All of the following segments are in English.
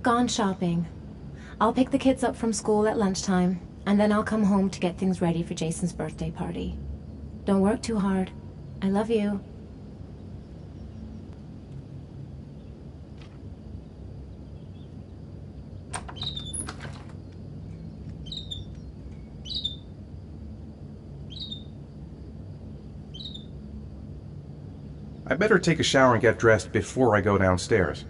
gone shopping. I'll pick the kids up from school at lunchtime, and then I'll come home to get things ready for Jason's birthday party. Don't work too hard. I love you. I better take a shower and get dressed before I go downstairs.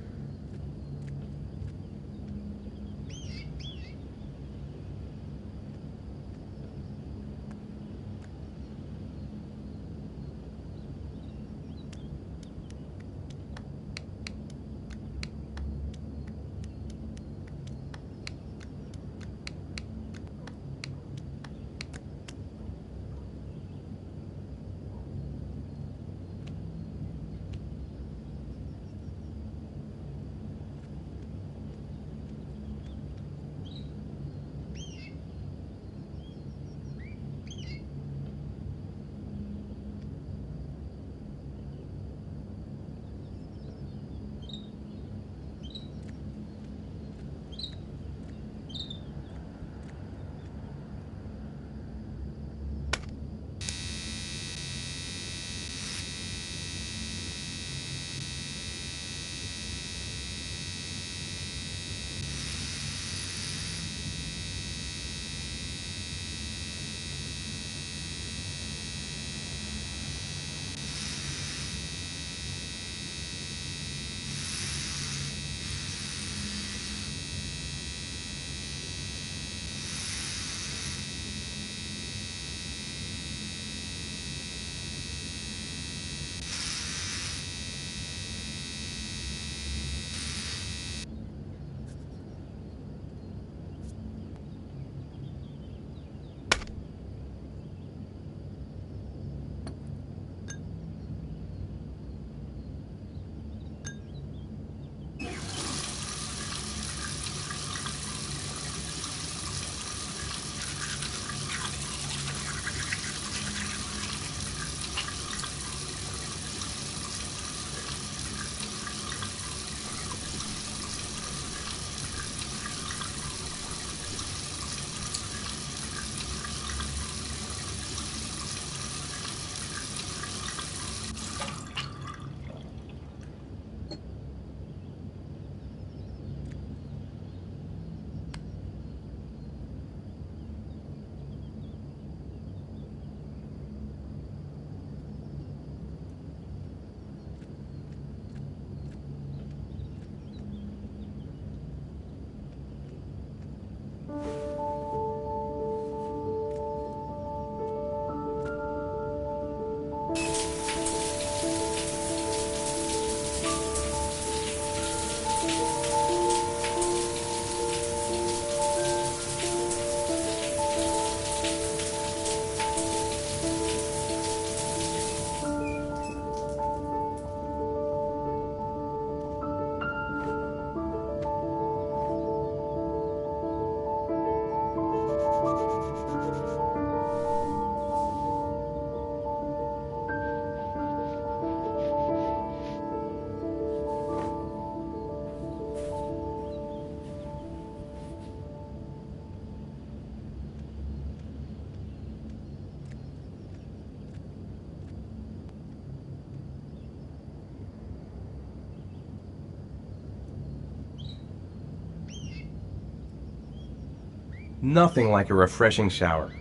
Nothing like a refreshing shower.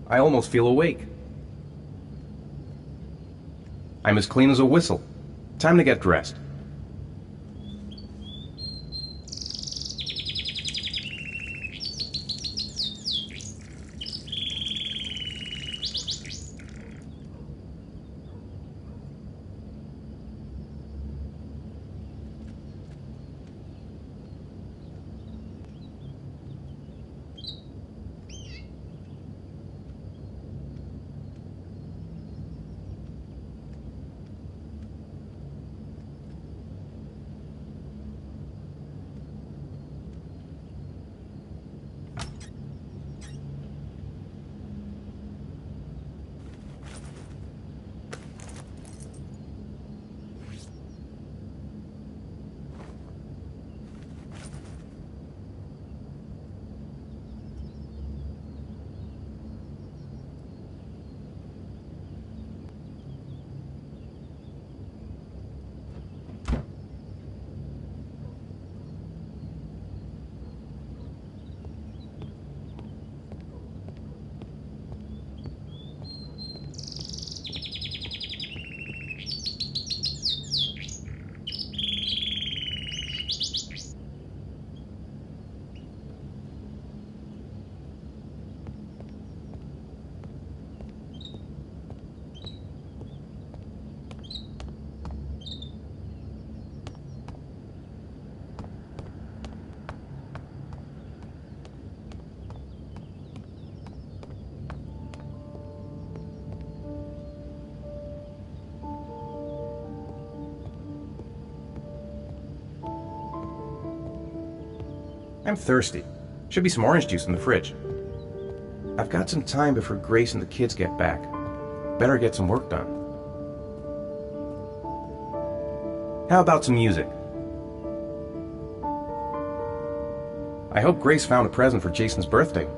I almost feel awake. I'm as clean as a whistle. Time to get dressed. I'm thirsty. Should be some orange juice in the fridge. I've got some time before Grace and the kids get back. Better get some work done. How about some music? I hope Grace found a present for Jason's birthday.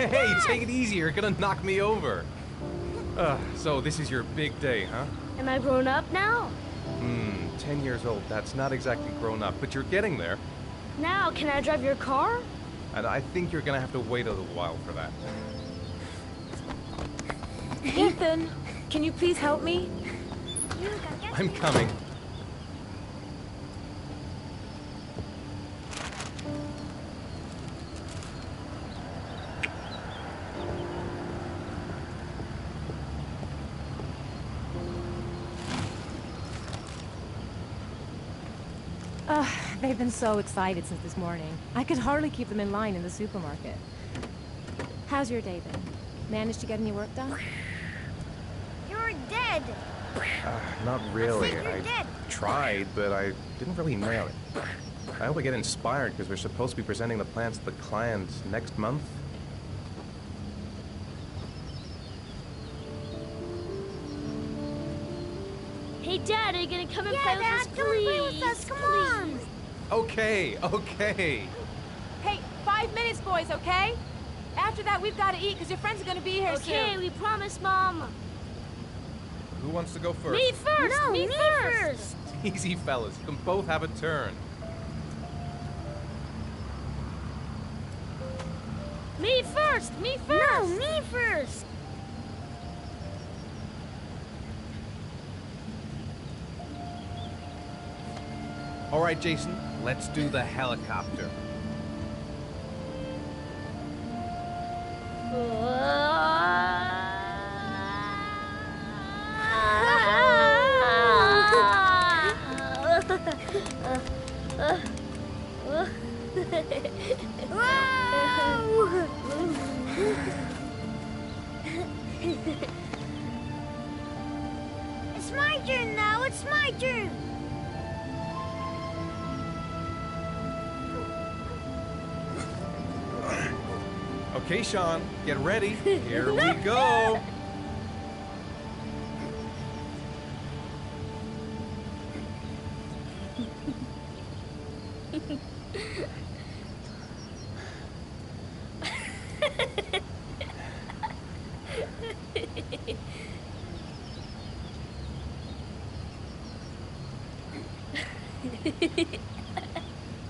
Hey, take it easy. You're gonna knock me over. So this is your big day, huh? Am I grown up now? 10 years old. That's not exactly grown up, but you're getting there. Now, can I drive your car? And I think you're gonna have to wait a little while for that. Ethan, can you please help me? I'm coming. They've been so excited since this morning. I could hardly keep them in line in the supermarket. How's your day been? Managed to get any work done? You're dead. Not really. I think you're dead. Tried, but I didn't really nail it. I hope I get inspired because we're supposed to be presenting the plans to the client next month. Hey, Dad, are you gonna come and play with us, please? Come and play with us, come on! Okay. Hey, 5 minutes, boys, okay? After that, we've got to eat because your friends are going to be here Okay, we promise, Mom. Who wants to go first? Me first! No, me me first! Easy, fellas. You can both have a turn. Me first! Me first! No, me first! All right, Jason. Let's do the helicopter. It's my turn now, it's my turn! Okay, Sean, get ready. Here we go.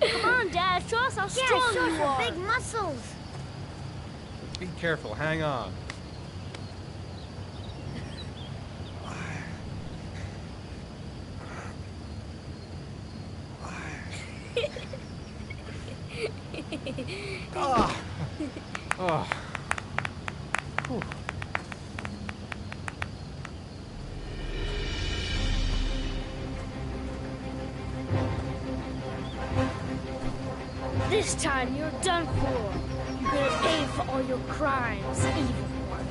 Come on, Dad, show us how strong show you us are. your big muscles! Be careful, hang on. Oh. Whew. This time you're done for. You're gonna pay for all your crimes, evil one.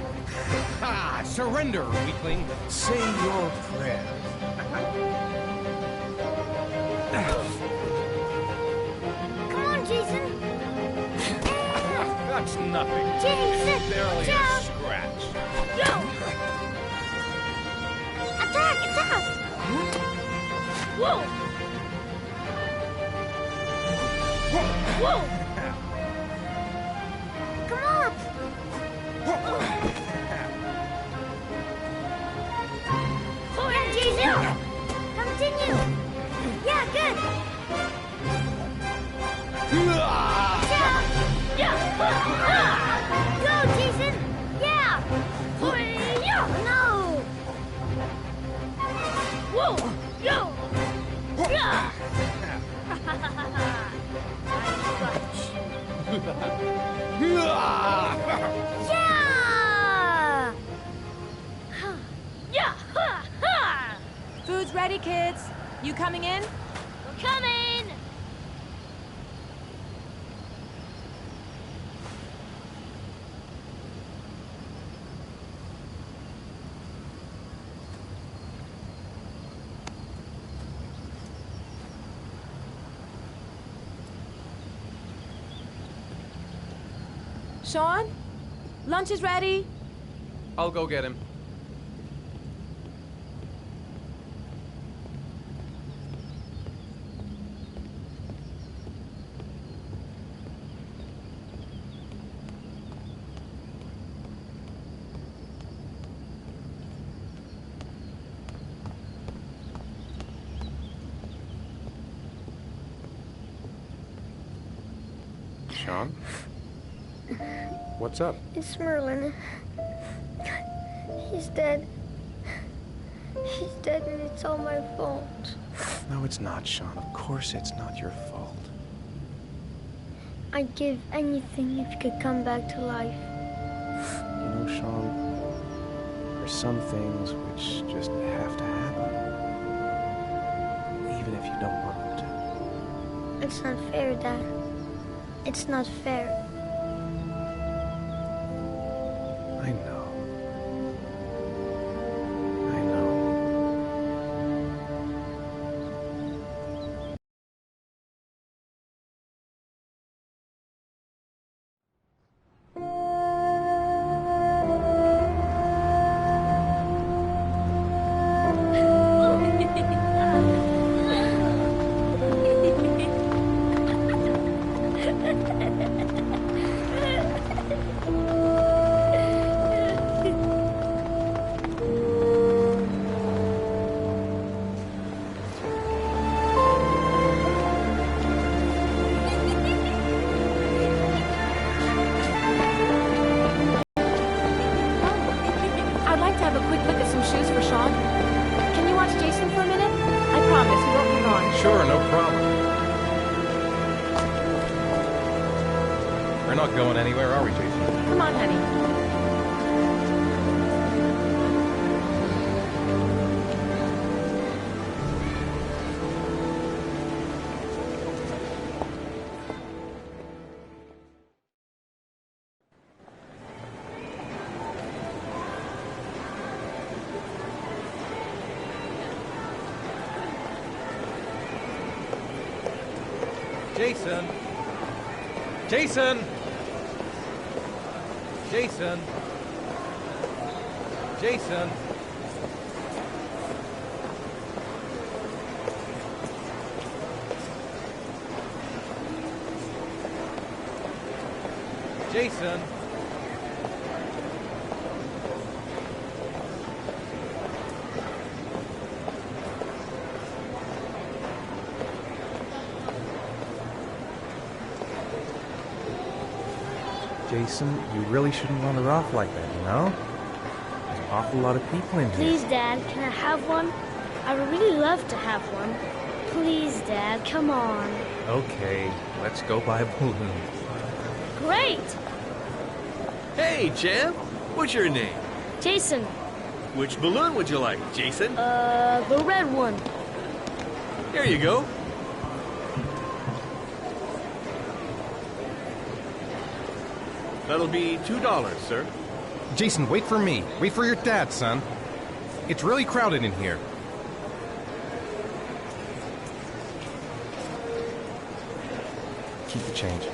Ah, surrender, weakling. Say your prayer. Come on, Jason! That's nothing. Jason! Barely Watch a out! scratch. Go! Attack! Attack! Whoa! Whoa! Come on! Yeah, Jason! Continue! Yeah, good! Yeah! Go, Jason! Yeah! No! Whoa! Yo! Yeah! Yeah! Yeah! Ha! Ha! Food's ready, kids. You coming in? We're coming! Sean? Lunch is ready. I'll go get him. Sean? What's up? It's Merlin. He's dead. He's dead and it's all my fault. No, it's not, Sean. Of course it's not your fault. I'd give anything if you could come back to life. You know, Sean, there's some things which just have to happen. Even if you don't want them to. It's not fair, Dad. It's not fair. I know. I know. I'd like to have a quick look at some shoes for Sean. Can you watch Jason for a minute? I promise, we won't be gone. Sure, no problem. We're not going anywhere, are we, Jason? Come on, honey. Jason! Jason! Jason! Jason! Jason! Jason, you really shouldn't run her off like that, you know? There's an awful lot of people in here. Please, Dad, can I have one? I would really love to have one. Please, Dad, come on. Okay, let's go buy a balloon. Great! Hey, champ. What's your name? Jason, Which balloon would you like, Jason? the red one. Here you go. That'll be $2, sir. Jason, wait for me. Wait for your dad, son. It's really crowded in here. Keep the change.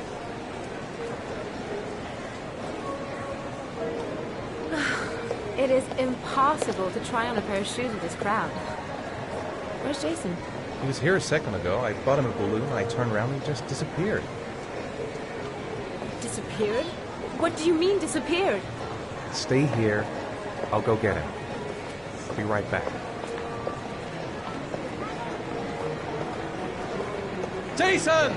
It is impossible to try on a pair of shoes with this crowd. Where's Jason? He was here a second ago. I bought him a balloon, I turned around and he just disappeared. Disappeared? What do you mean disappeared? Stay here. I'll go get him. I'll be right back. Jason!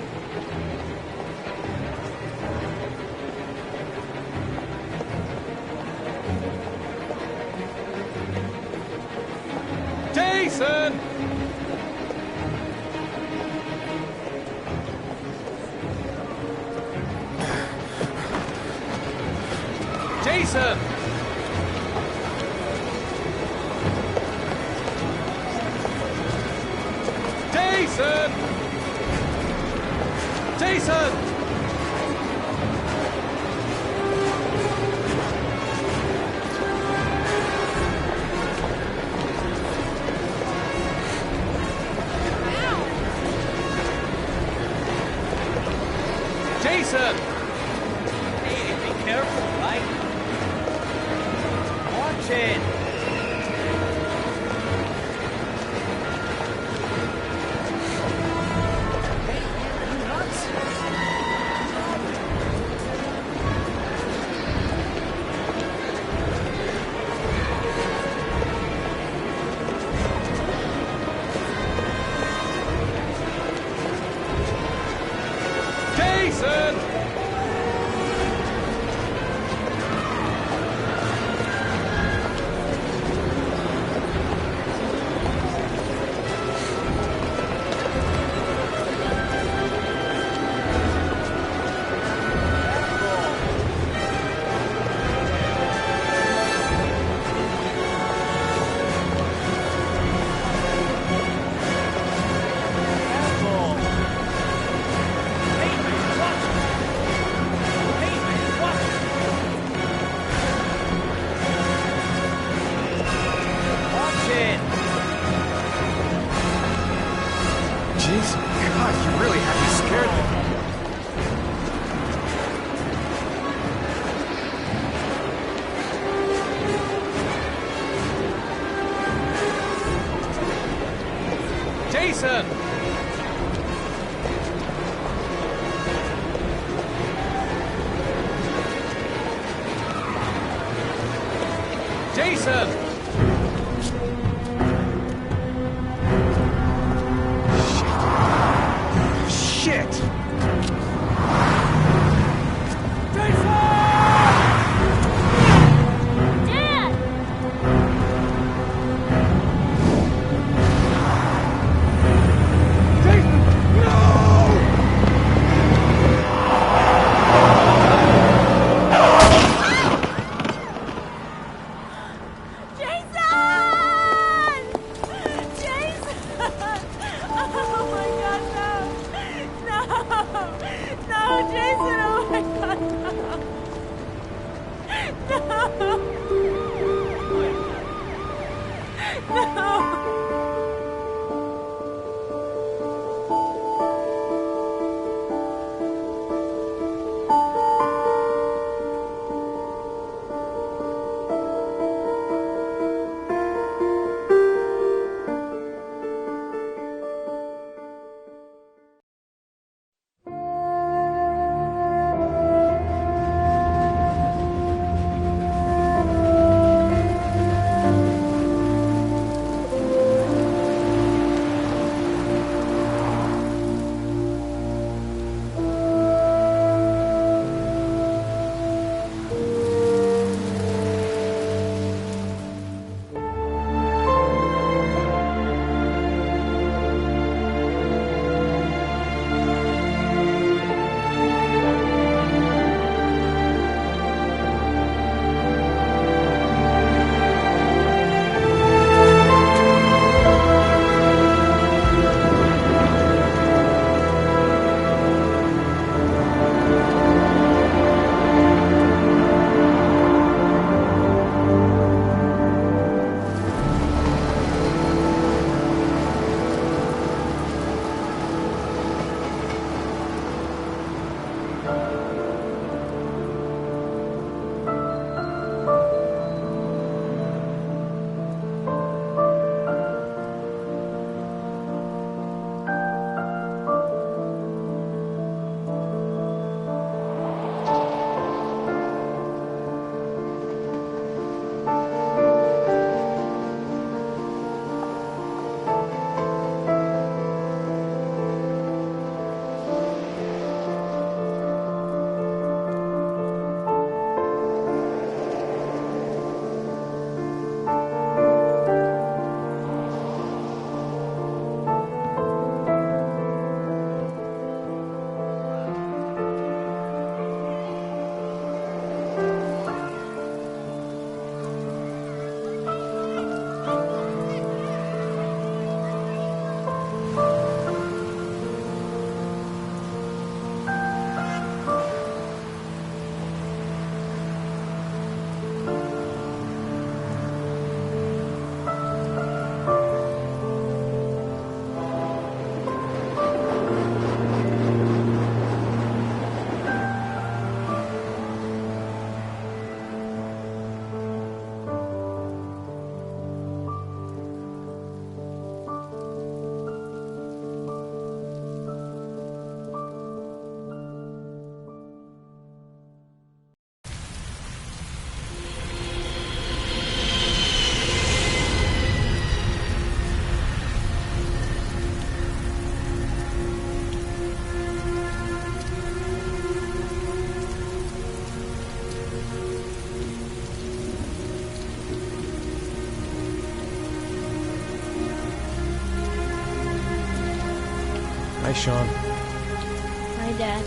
Jason! Jason! Jason! Jason! Jason! Hey, be careful, right? Watch it. Jason! Jason! Jason! Shit! Dad! Jason! Jason! Oh my God, no! No! No, Jason! Oh my God, no! No! No! Hi, Sean. Hi, Dad.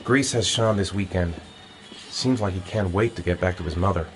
Grace has Sean this weekend. Seems like he can't wait to get back to his mother.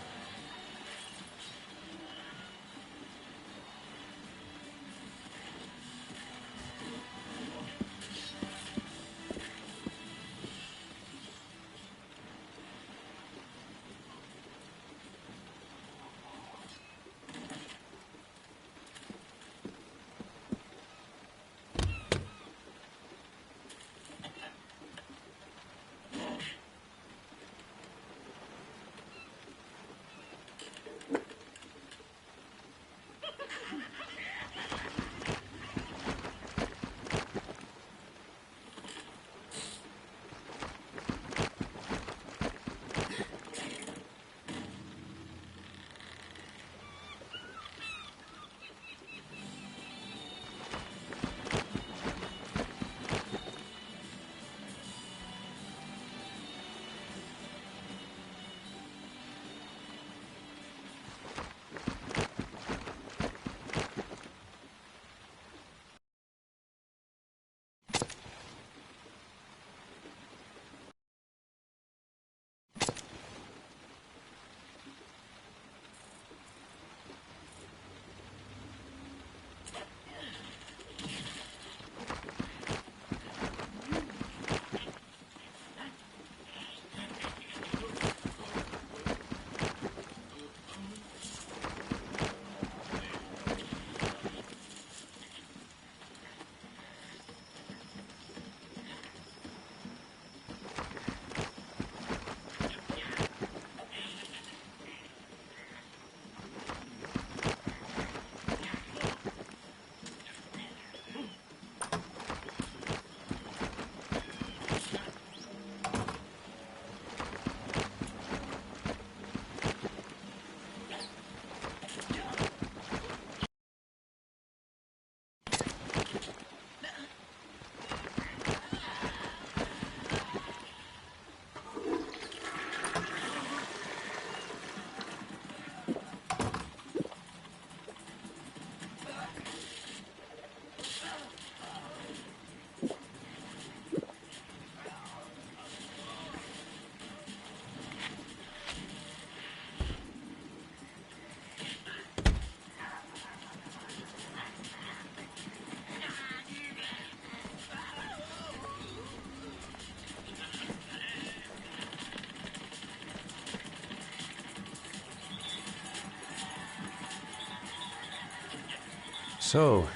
So,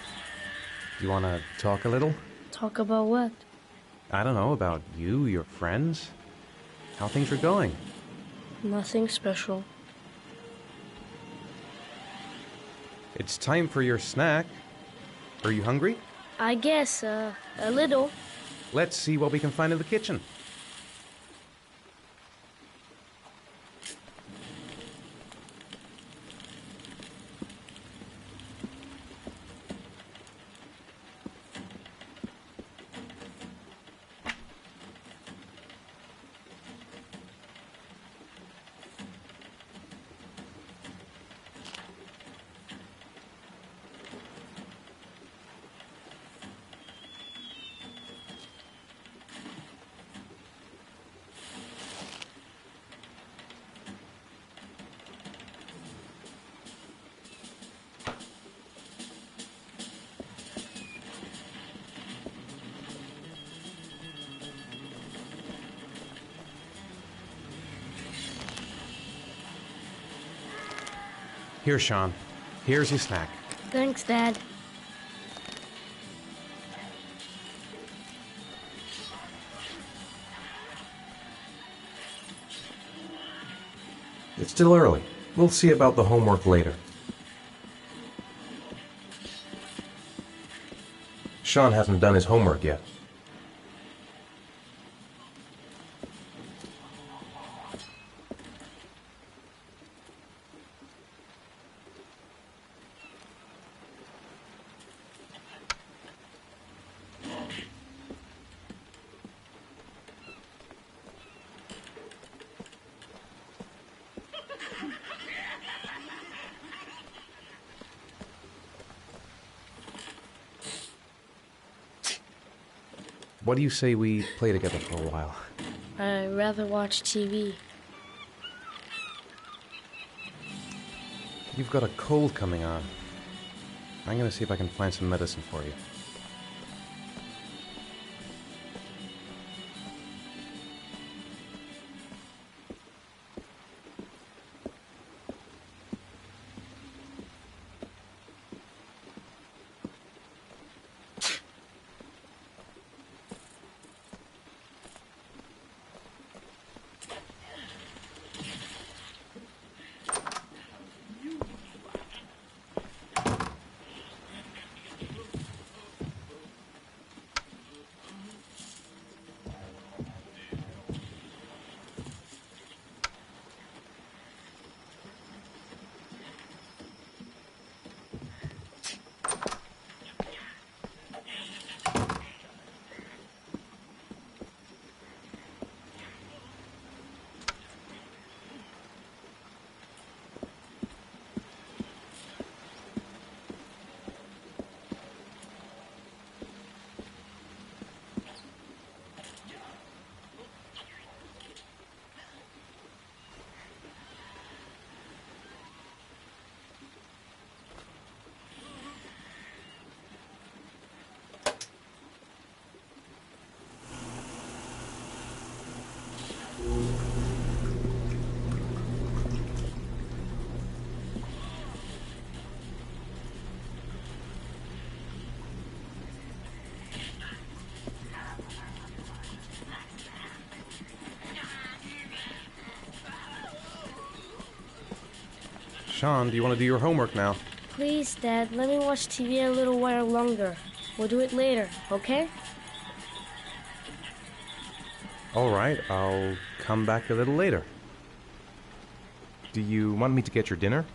you want to talk a little? Talk about what? I don't know, about you, your friends, how things are going. Nothing special. It's time for your snack. Are you hungry? I guess, a little. Let's see what we can find in the kitchen. Here, Sean. Here's your snack. Thanks, Dad. It's still early. We'll see about the homework later. Sean hasn't done his homework yet. What do you say we play together for a while? I'd rather watch TV. You've got a cold coming on. I'm gonna see if I can find some medicine for you. Sean, do you want to do your homework now? Please, Dad, let me watch TV a little while longer. We'll do it later, okay? All right, I'll come back a little later. Do you want me to get your dinner?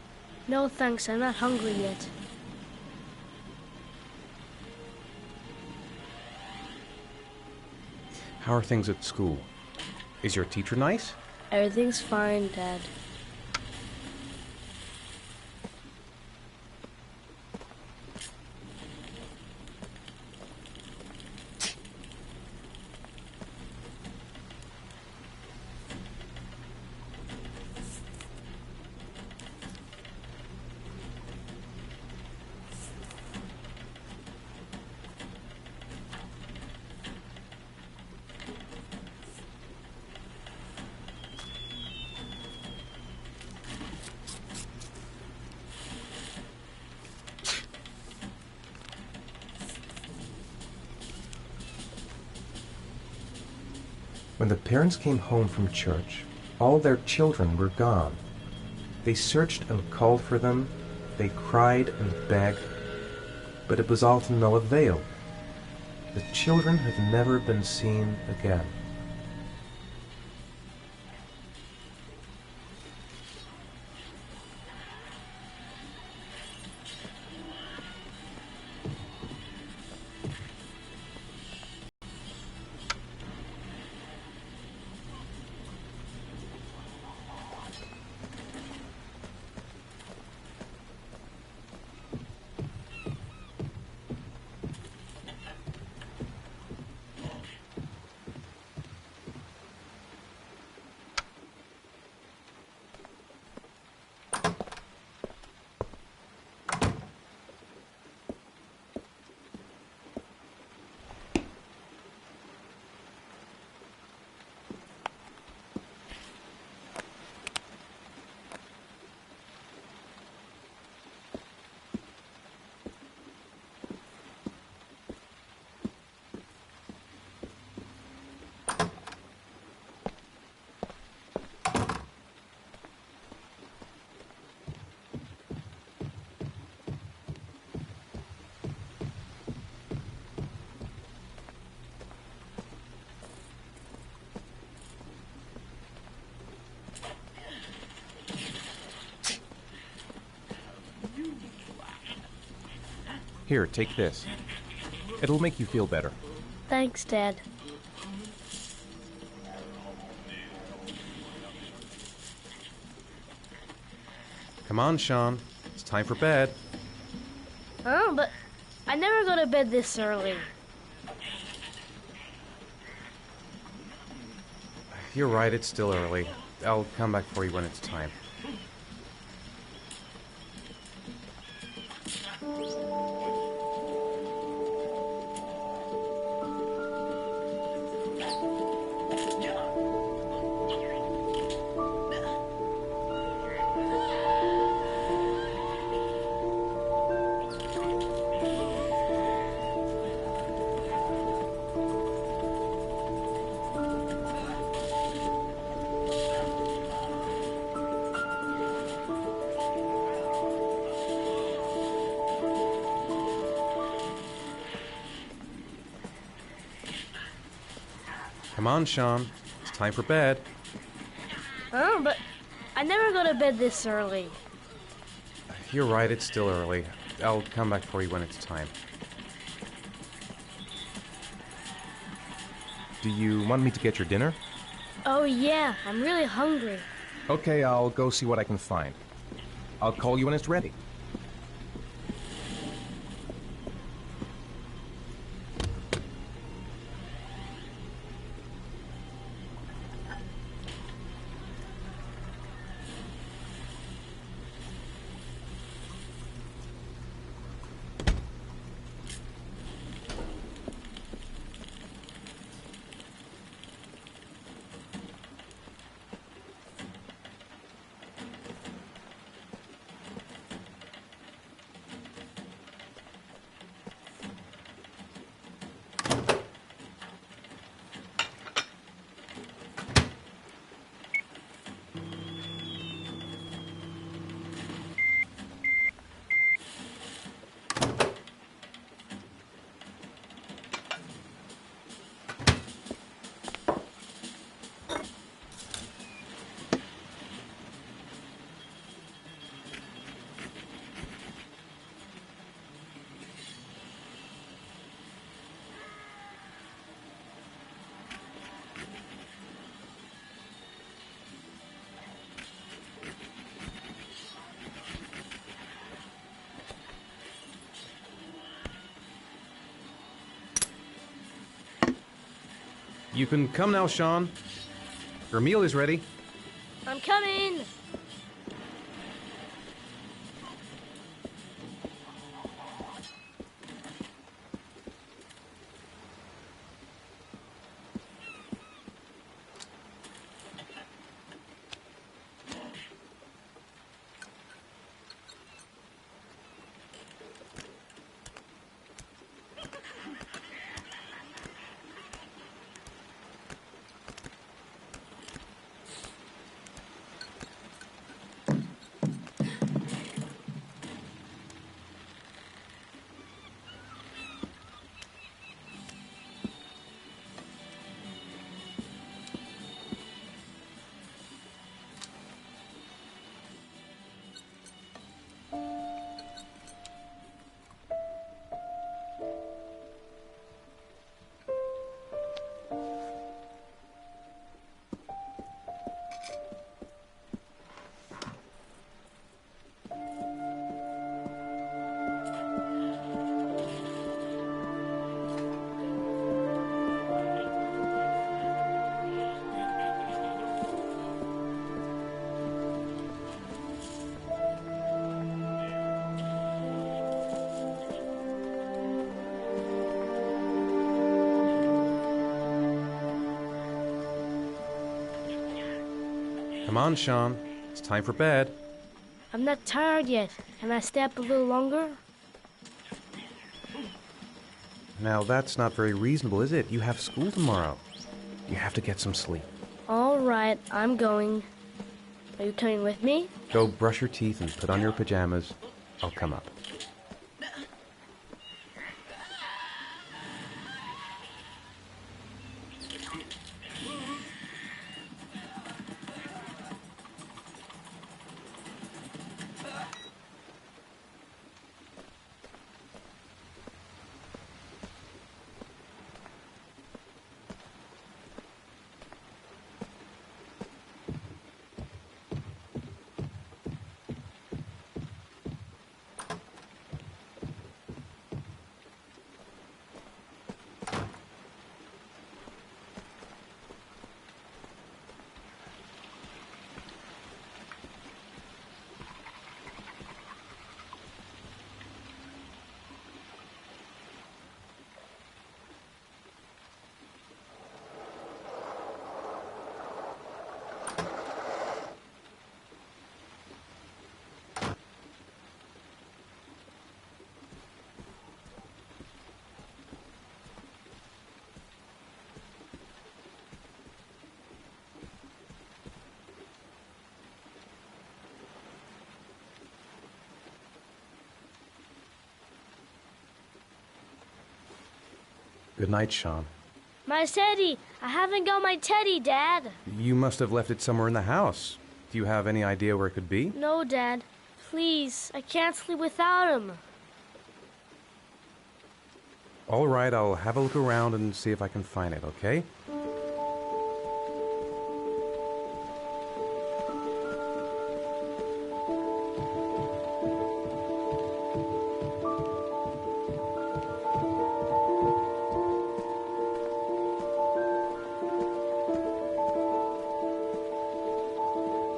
No thanks, I'm not hungry yet. How are things at school? Is your teacher nice? Everything's fine, Dad. When the parents came home from church, all their children were gone. They searched and called for them, they cried and begged, but it was all to no avail. The children have never been seen again. Here, take this. It'll make you feel better. Thanks, Dad. Come on, Sean. It's time for bed. Oh, but I never go to bed this early. You're right, it's still early. I'll come back for you when it's time. Come on, Sean. It's time for bed. Oh, but I never go to bed this early. You're right, it's still early. I'll come back for you when it's time. Do you want me to get your dinner? Oh yeah, I'm really hungry. Okay, I'll go see what I can find. I'll call you when it's ready. You can come now, Sean. Your meal is ready. I'm coming! Come on, Sean. It's time for bed. I'm not tired yet. Can I stay up a little longer? Now, that's not very reasonable, is it? You have school tomorrow. You have to get some sleep. All right, I'm going. Are you coming with me? Go brush your teeth and put on your pajamas. I'll come up. Good night, Sean. My teddy! I haven't got my teddy, Dad. You must have left it somewhere in the house. Do you have any idea where it could be? No, Dad. Please, I can't sleep without him. All right, I'll have a look around and see if I can find it, okay?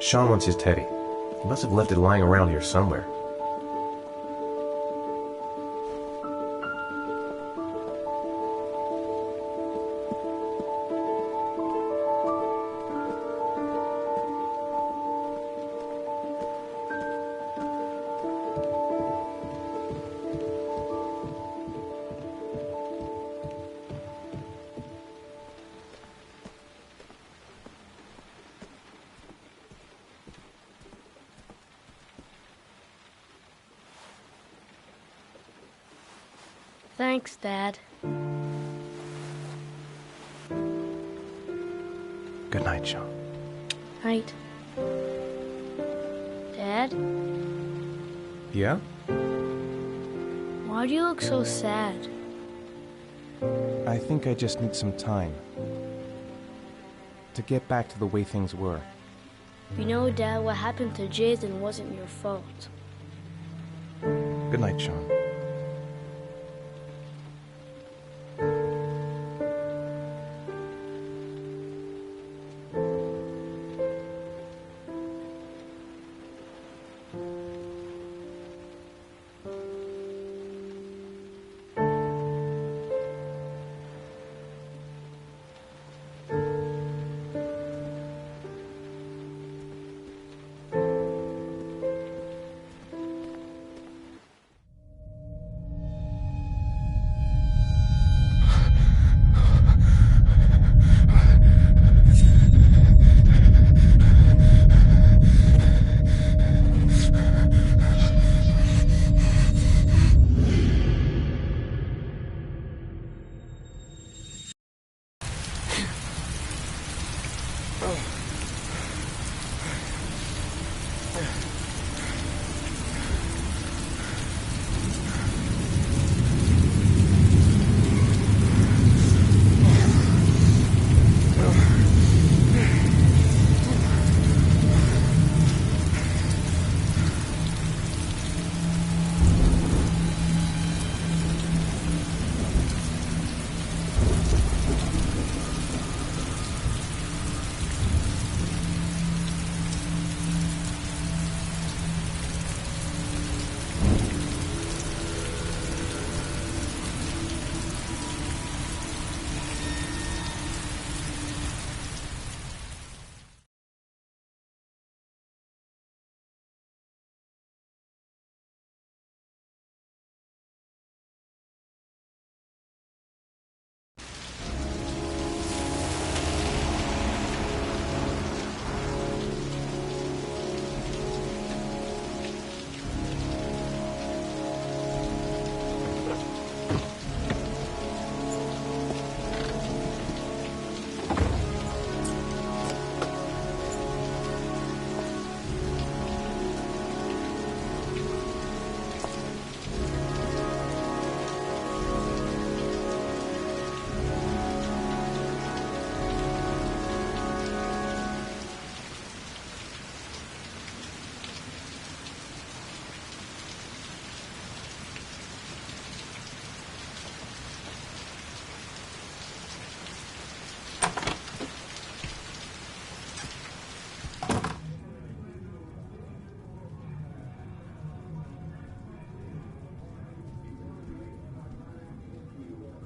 Sean wants his teddy. He must have left it lying around here somewhere. Thanks, Dad. Good night, Sean. Night. Dad, Yeah? why do you look so sad? I think I just need some time to get back to the way things were. You know, Dad, what happened to Jason wasn't your fault. Good night, Sean.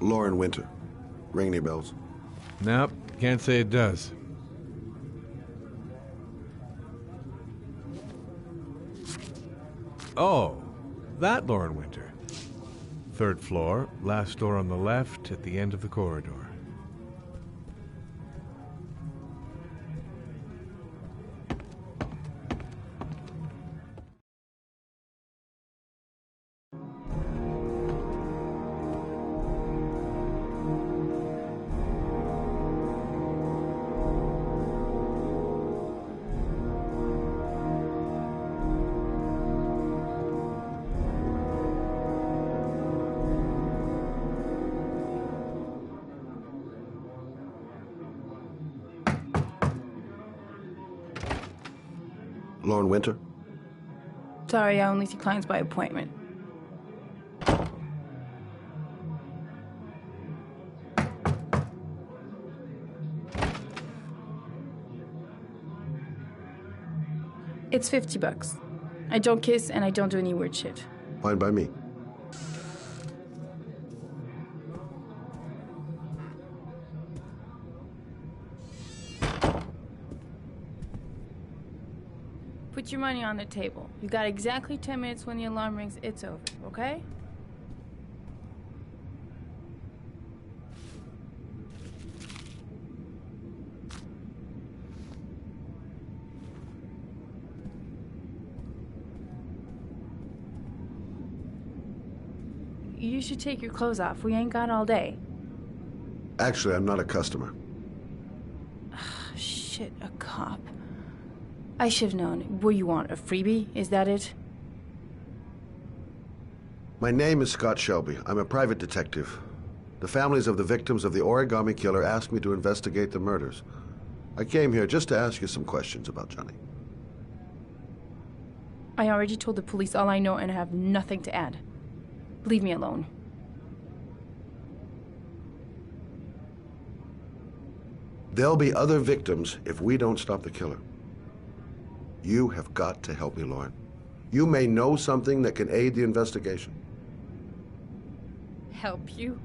Lauren Winter. Ring any bells? Nope, can't say it does. Oh, that Lauren Winter. 3rd floor, last door on the left at the end of the corridor. Lauren Winter? Sorry, I only see clients by appointment. It's $50. I don't kiss and I don't do any weird shit. Fine by me. Put your money on the table. You got exactly 10 minutes. When the alarm rings, it's over, okay? You should take your clothes off. We ain't got all day. Actually, I'm not a customer. Shit, a cop. I should have known. What do you want, a freebie? Is that it? My name is Scott Shelby. I'm a private detective. The families of the victims of the Origami Killer asked me to investigate the murders. I came here just to ask you some questions about Johnny. I already told the police all I know and I have nothing to add. Leave me alone. There'll be other victims if we don't stop the killer. You have got to help me, Lauren. You may know something that can aid the investigation. Help you?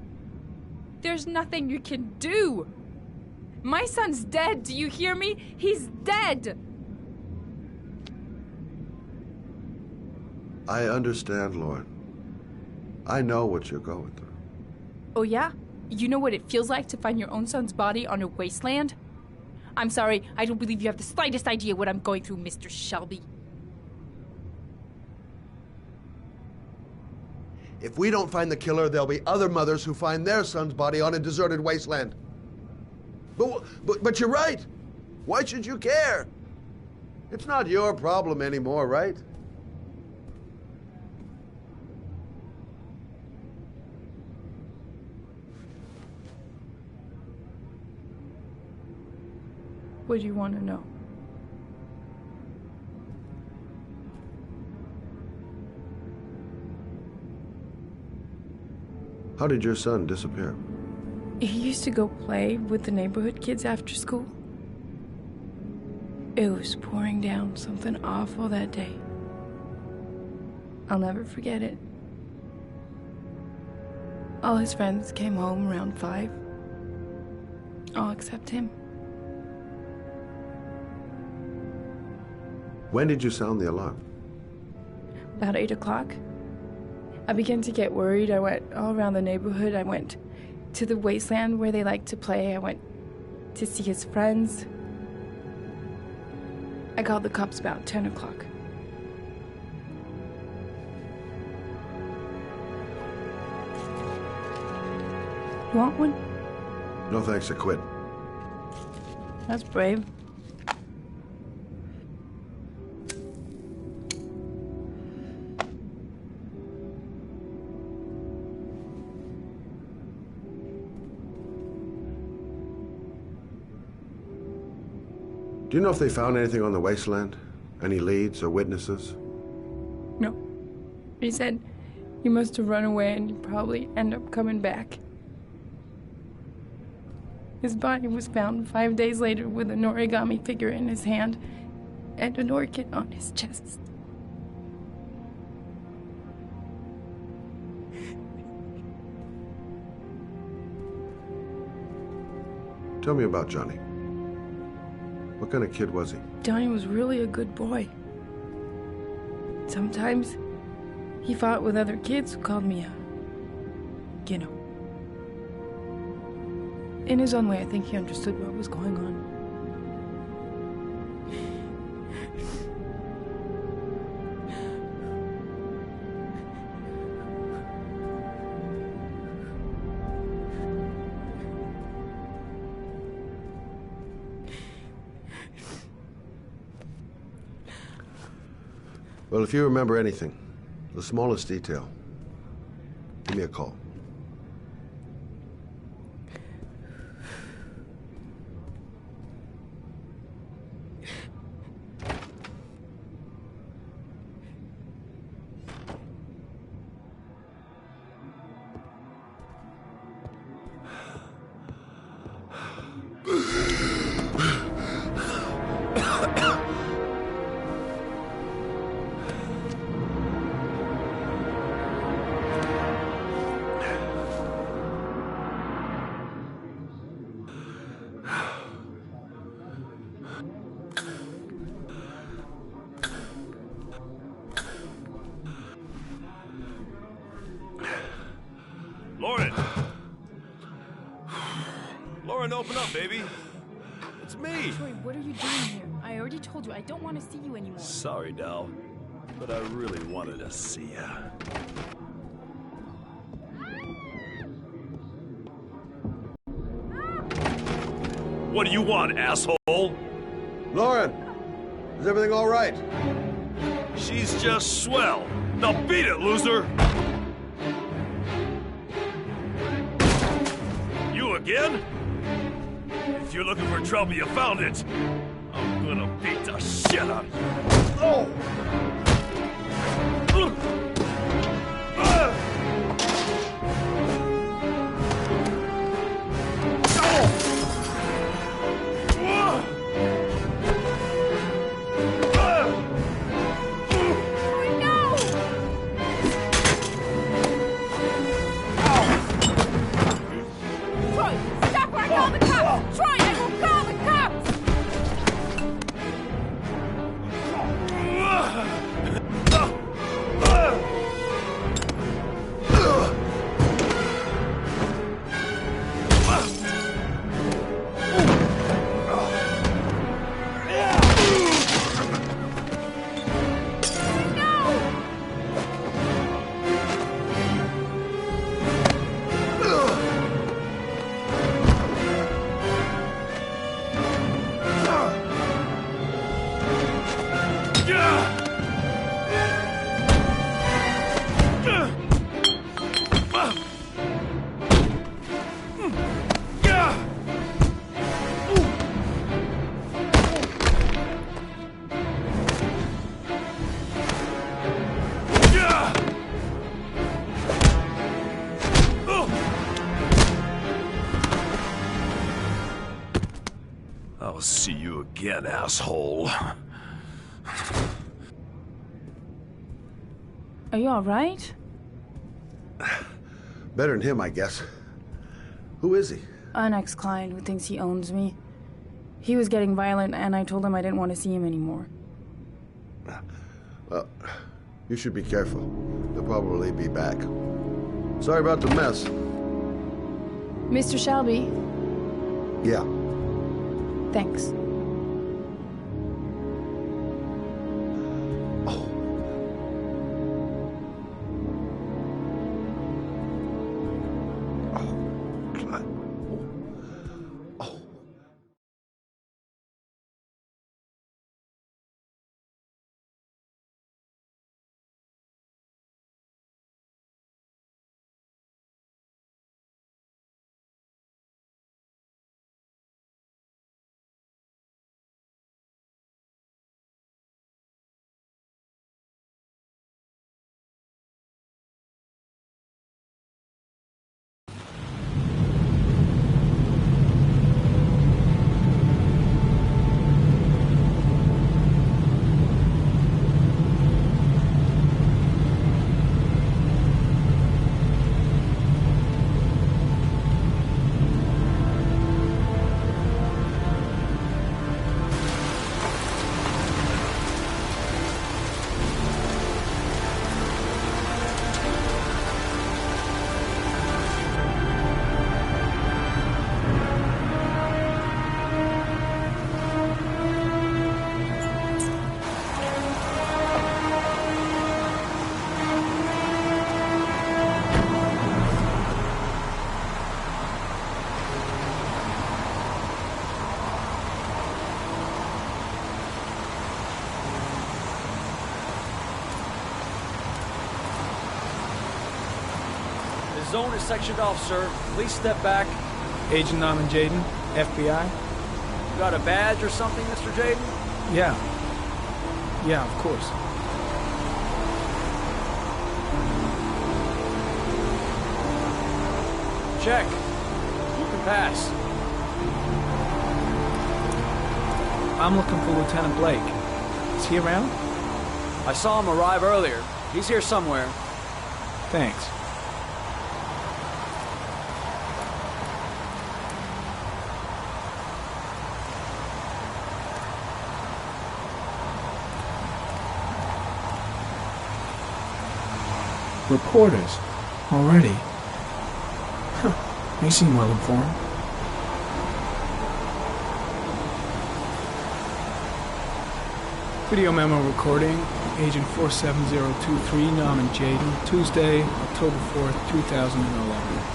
There's nothing you can do. My son's dead. Do you hear me? He's dead. I understand, Lauren. I know what you're going through. Oh, yeah? You know what it feels like to find your own son's body on a wasteland? I'm sorry, I don't believe you have the slightest idea what I'm going through, Mr. Shelby. If we don't find the killer, there'll be other mothers who find their son's body on a deserted wasteland. But you're right. Why should you care? It's not your problem anymore, right? What do you want to know? How did your son disappear? He used to go play with the neighborhood kids after school. It was pouring down something awful that day. I'll never forget it. All his friends came home around 5. All except him. When did you sound the alarm? About 8 o'clock. I began to get worried. I went all around the neighborhood. I went to the wasteland where they like to play. I went to see his friends. I called the cops about 10 o'clock. You want one? No thanks, I quit. That's brave. Do you know if they found anything on the wasteland? Any leads or witnesses? No. He said he must have run away and he'd probably end up coming back. His body was found 5 days later with an origami figure in his hand and an orchid on his chest. Tell me about Johnny. What kind of kid was he? Johnny was really a good boy. Sometimes he fought with other kids who called me you know. In his own way, I think he understood what was going on. Well, if you remember anything, the smallest detail, give me a call. Lauren! Lauren, open up, baby. It's me. Troy, what are you doing here? I already told you I don't want to see you anymore. Sorry, Dal, but I really wanted to see ya. What do you want, asshole? Lauren, is everything all right? She's just swell. Now beat it, loser! You again? If you're looking for trouble, you found it. I'm gonna beat the shit out of you. Oh! I'll see you again, asshole. Are you alright? Better than him, I guess. Who is he? An ex-client who thinks he owns me. He was getting violent, and I told him I didn't want to see him anymore. Well, you should be careful. They'll probably be back. Sorry about the mess. Mr. Shelby, Yeah. thanks. The zone is sectioned off, sir. Please step back. Agent Norman Jaden, FBI. You got a badge or something, Mr. Jaden? Yeah. Yeah, of course. Check. You can pass. I'm looking for Lieutenant Blake. Is he around? I saw him arrive earlier. He's here somewhere. Thanks. Reporters? Already? Huh. They seem well informed. Video memo recording, Agent 47023, Norman Jayden, Tuesday, October 4th, 2011.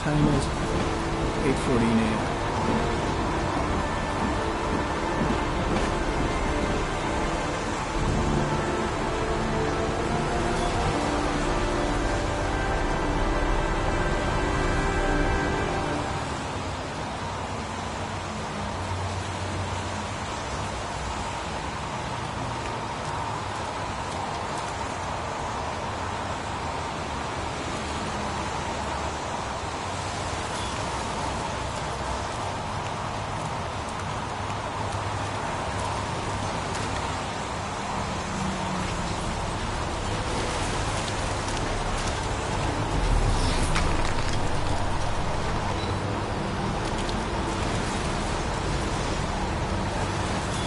Time is 8:14 a.m.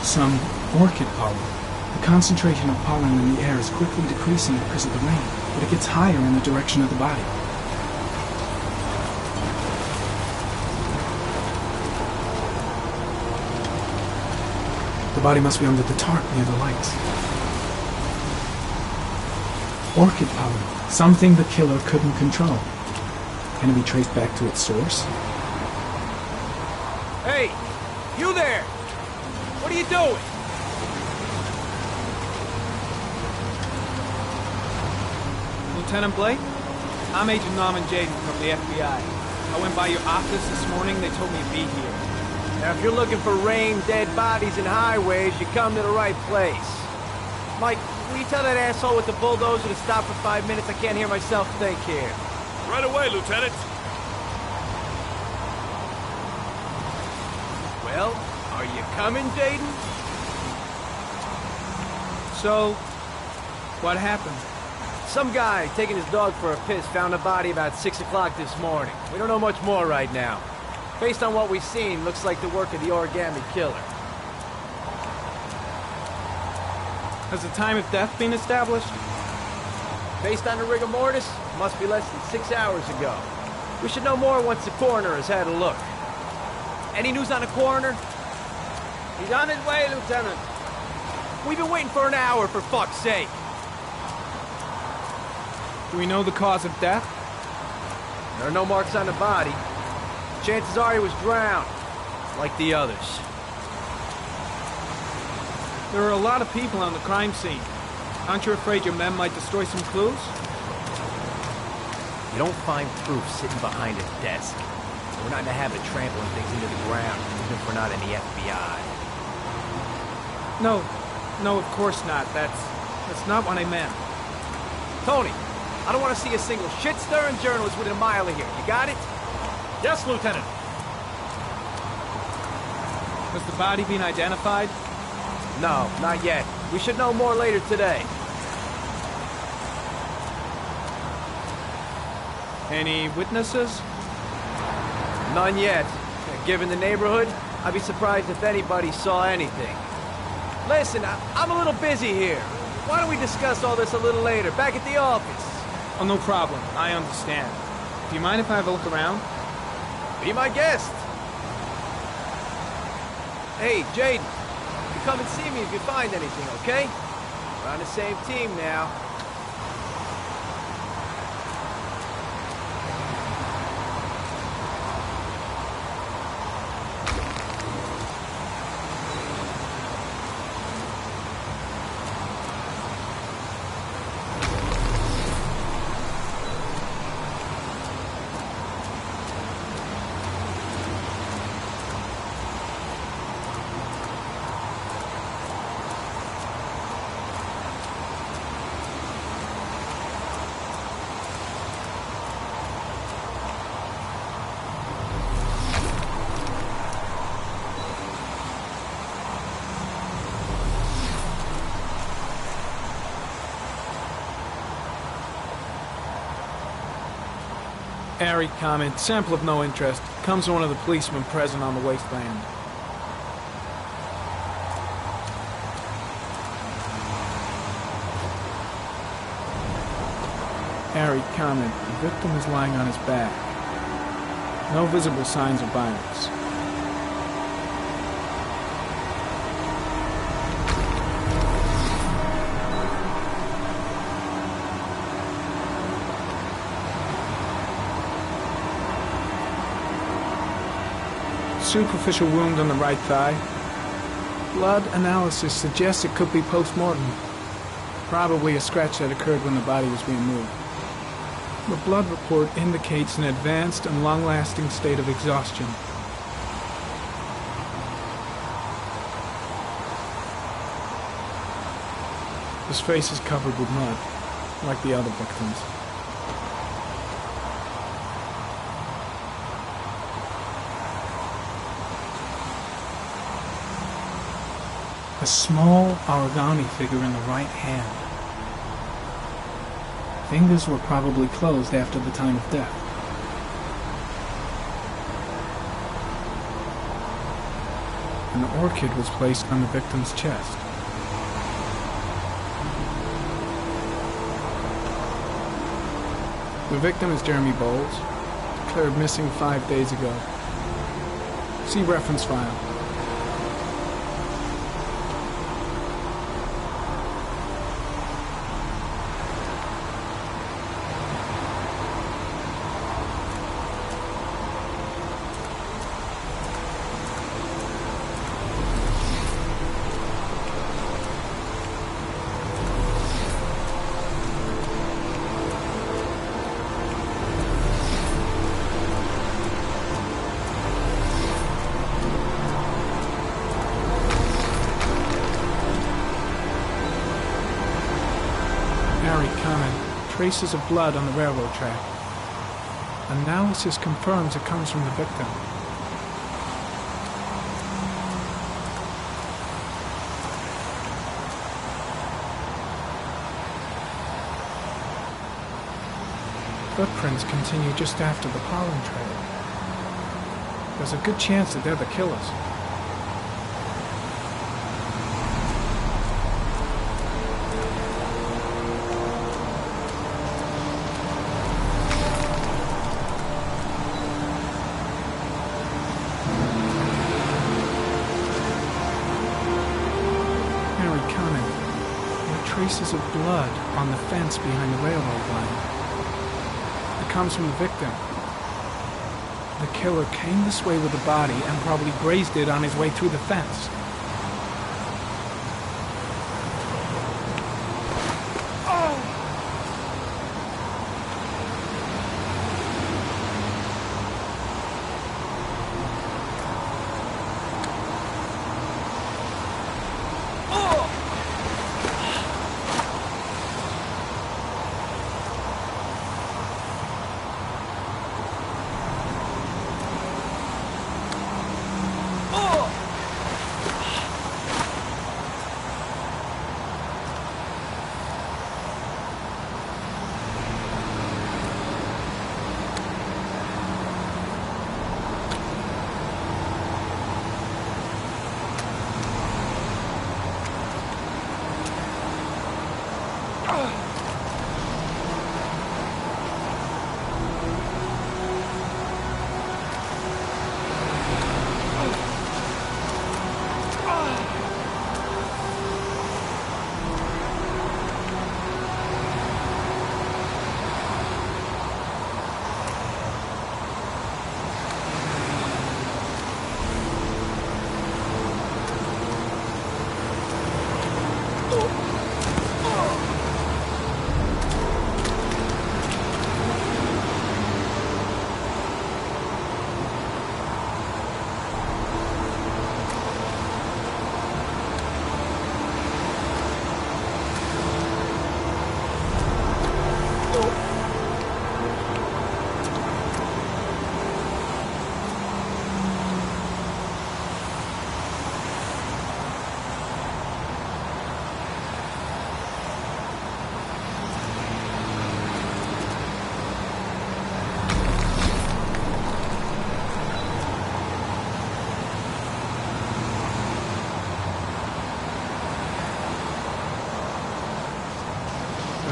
Some orchid pollen. The concentration of pollen in the air is quickly decreasing because of the rain, but it gets higher in the direction of the body. The body must be under the tarp near the lights. Orchid pollen. Something the killer couldn't control. Can it be traced back to its source? Hey! You there! What are you doing? Lieutenant Blake? I'm Agent Norman Jayden from the FBI. I went by your office this morning. They told me to be here. Now, if you're looking for rain, dead bodies, and highways, you come to the right place. Mike, will you tell that asshole with the bulldozer to stop for 5 minutes? I can't hear myself think here. Right away, Lieutenant. Well, are you coming, Jayden? So, what happened? Some guy taking his dog for a piss found a body about 6 o'clock this morning. We don't know much more right now. Based on what we've seen, looks like the work of the origami killer. Has the time of death been established? Based on the rigor mortis, must be less than 6 hours ago. We should know more once the coroner has had a look. Any news on the coroner? He's on his way, Lieutenant. We've been waiting for an hour, for fuck's sake. Do we know the cause of death? There are no marks on the body. Chances are he was drowned, like the others. There are a lot of people on the crime scene. Aren't you afraid your men might destroy some clues? You don't find proof sitting behind a desk. We're not in the habit of trampling things into the ground, even if we're not in the FBI. No, of course not. That's not what I meant. Tony, I don't want to see a single shit-stirring journalist within a mile of here. You got it? Yes, Lieutenant. Has the body been identified? No, not yet. We should know more later today. Any witnesses? None yet. Given the neighborhood, I'd be surprised if anybody saw anything. Listen, I'm a little busy here. Why don't we discuss all this a little later, back at the office? Oh, no problem. I understand. Do you mind if I have a look around? Be my guest. Hey, Jayden, you come and see me if you find anything, okay? We're on the same team now. Harry comment, sample of no interest. Comes from one of the policemen present on the wasteland. Harry comment, the victim is lying on his back. No visible signs of violence. Superficial wound on the right thigh. Blood analysis suggests it could be post-mortem. Probably a scratch that occurred when the body was being moved. The blood report indicates an advanced and long-lasting state of exhaustion. His face is covered with mud, like the other victims. A small origami figure in the right hand. Fingers were probably closed after the time of death. An orchid was placed on the victim's chest. The victim is Jeremy Bowles, declared missing 5 days ago. See reference file. Traces of blood on the railroad track. Analysis confirms it comes from the victim. Footprints continue just after the pollen trail. There's a good chance that they're the killers. Traces of blood on the fence behind the railroad line. It comes from the victim. The killer came this way with the body and probably grazed it on his way through the fence.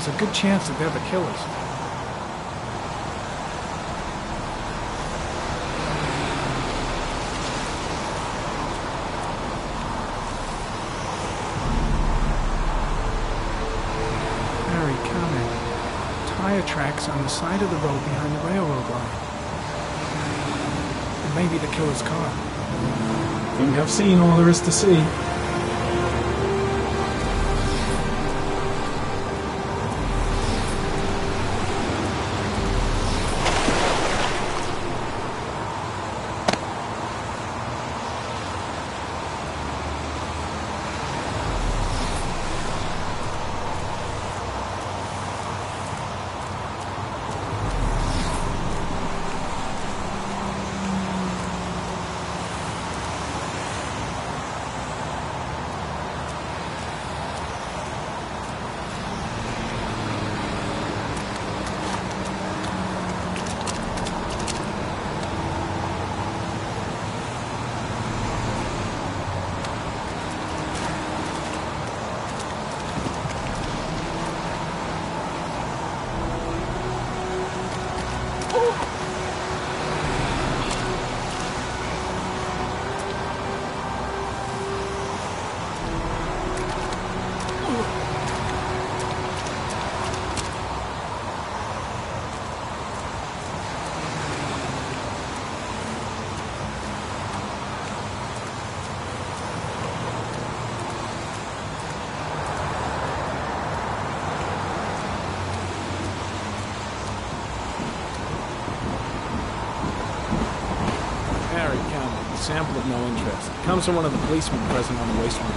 There's a good chance that they're the killers. Harry, comment. Tire tracks on the side of the road behind the railroad line. It may be the killer's car. Think I've seen all there is to see. Sample of no interest. Comes from one of the policemen present on the waste room.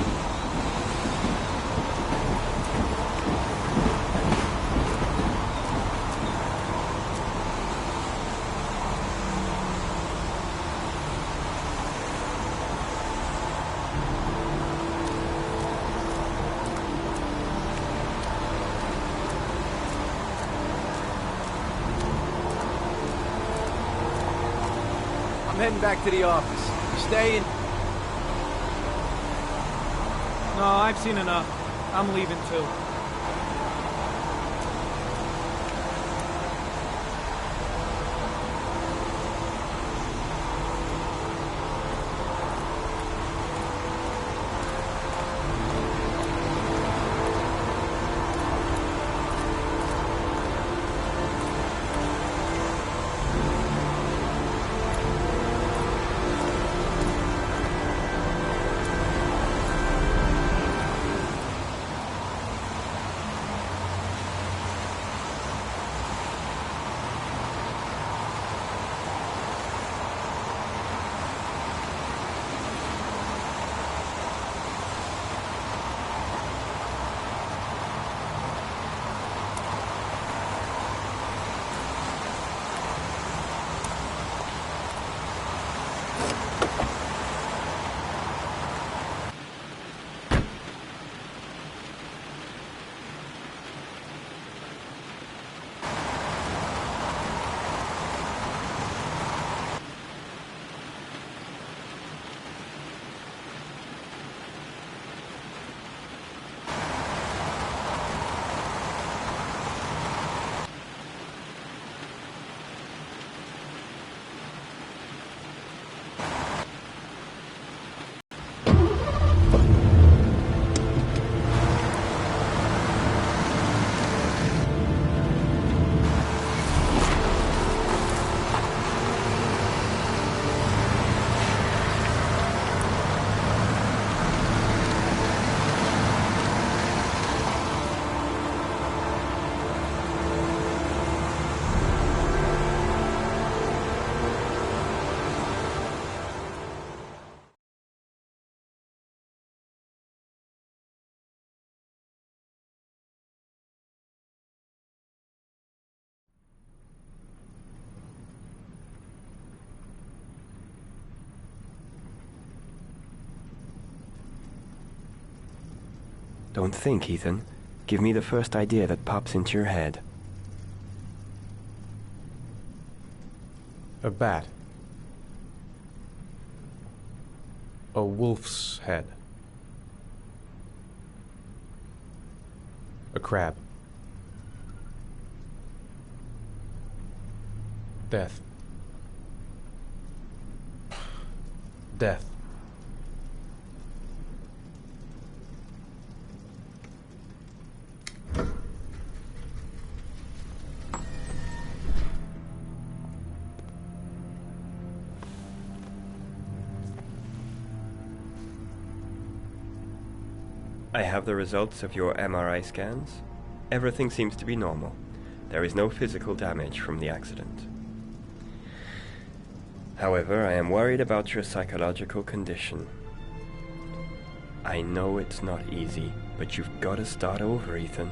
I'm heading back to the office. Staying? No, I've seen enough. I'm leaving too. Don't think, Ethan. Give me the first idea that pops into your head. A bat. A wolf's head. A crab. Death. Death. I have the results of your MRI scans. Everything seems to be normal. There is no physical damage from the accident. However, I am worried about your psychological condition. I know it's not easy, but you've got to start over, Ethan.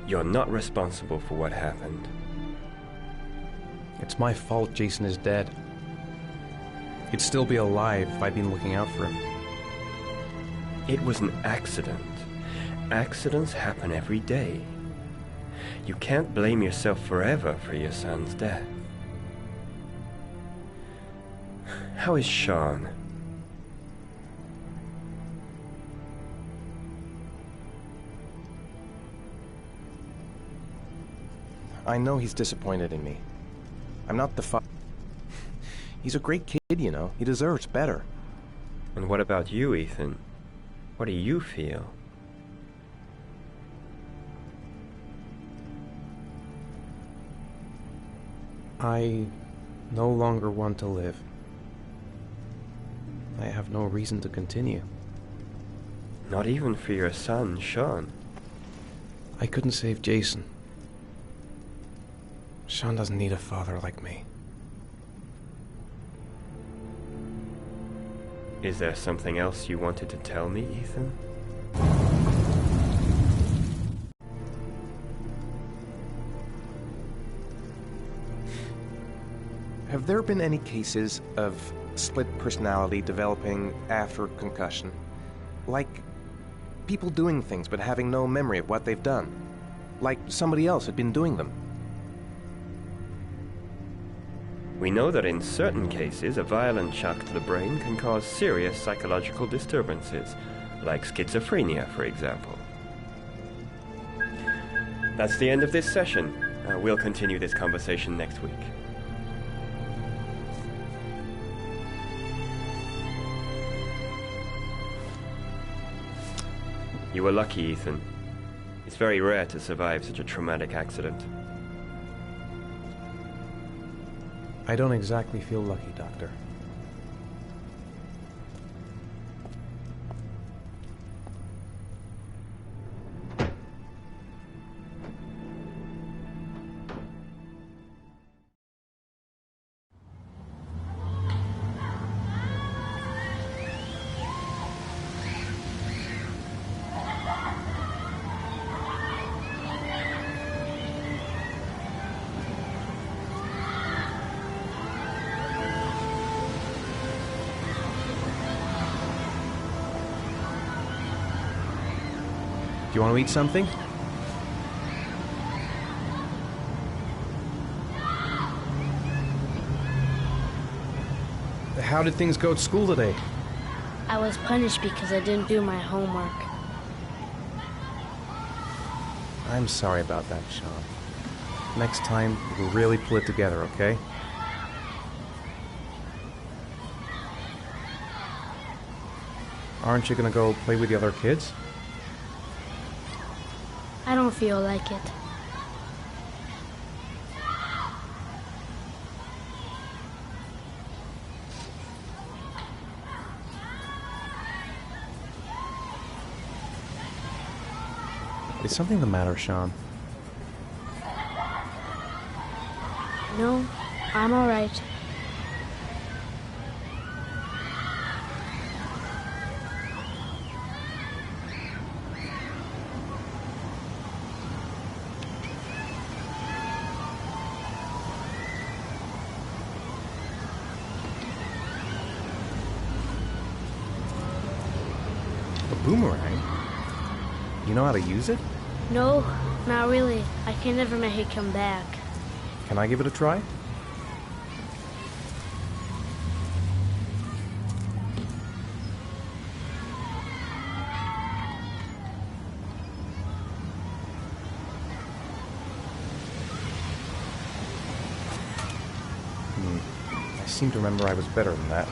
You're not responsible for what happened. It's my fault Jason is dead. He'd still be alive if I'd been looking out for him. It was an accident. Accidents happen every day. You can't blame yourself forever for your son's death. How is Sean? I know he's disappointed in me. I'm not the He's a great kid, you know. He deserves better. And what about you, Ethan? What do you feel? I no longer want to live. I have no reason to continue. Not even for your son, Sean. I couldn't save Jason. Sean doesn't need a father like me. Is there something else you wanted to tell me, Ethan? Have there been any cases of split personality developing after concussion? Like people doing things but having no memory of what they've done? Like somebody else had been doing them? We know that in certain cases, a violent shock to the brain can cause serious psychological disturbances, like schizophrenia, for example. That's the end of this session. We'll continue this conversation next week. You were lucky, Ethan. It's very rare to survive such a traumatic accident. I don't exactly feel lucky, Doctor. Do you want to eat something? How did things go at school today? I was punished because I didn't do my homework. I'm sorry about that, Sean. Next time, we'll really pull it together, okay? Aren't you gonna go play with the other kids? I don't feel like it. Is something the matter, Sean? No, I'm all right. Boomerang? You know how to use it? No, not really. I can never make it come back. Can I give it a try? seem to remember I was better than that.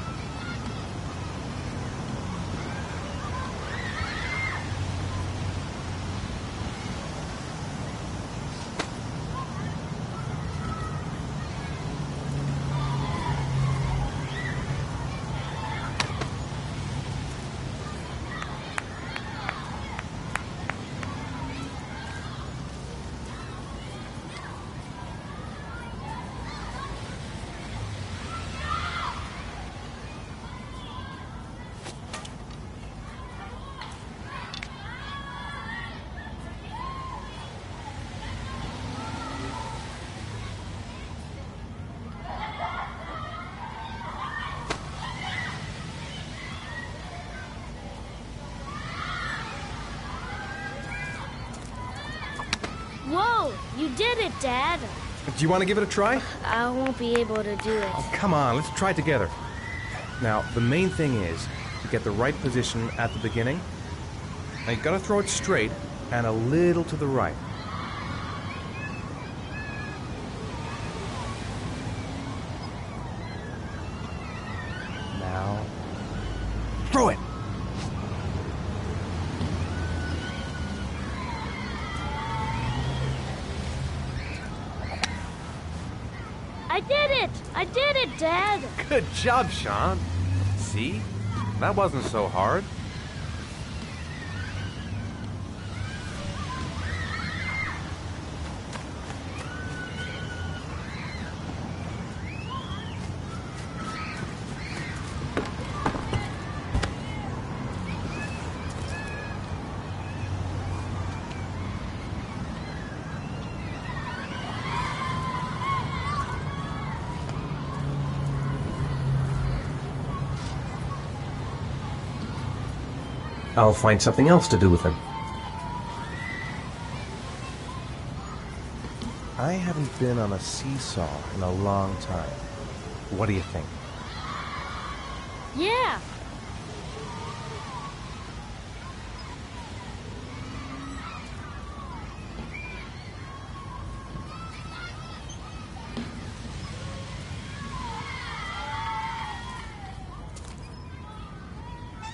Whoa, you did it, Dad. Do you want to give it a try? I won't be able to do it. Oh, come on, let's try it together. Now, the main thing is to get the right position at the beginning. Now, you gotta throw it straight and a little to the right. Now, throw it! I did it! I did it, Dad! Good job, Sean. See? That wasn't so hard. I'll find something else to do with him. I haven't been on a seesaw in a long time. What do you think? Yeah!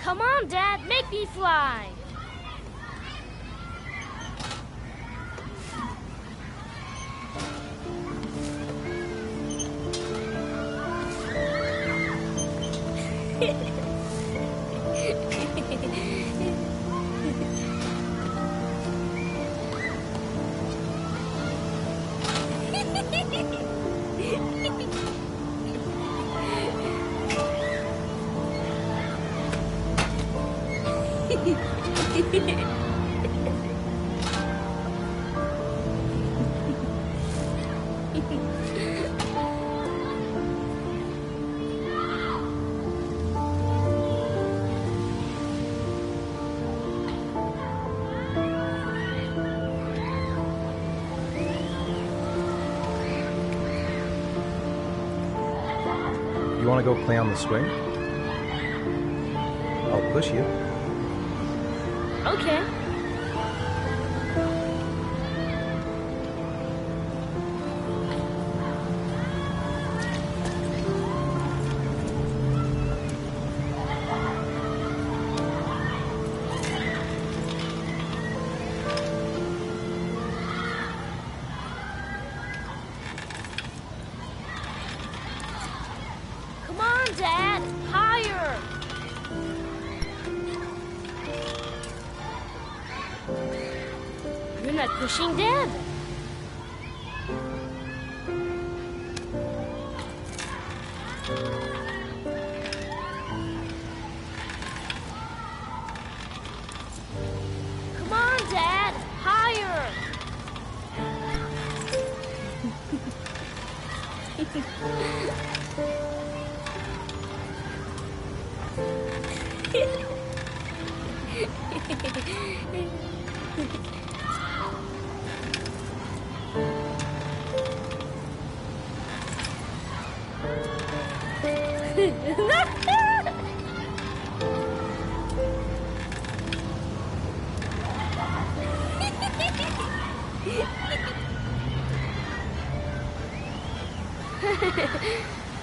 Come on, Dad, make me fly! You want to go play on the swing? I'll push you. Okay. Come on, Dad! Higher! You're not pushing, Dad. Come on, Dad! Higher!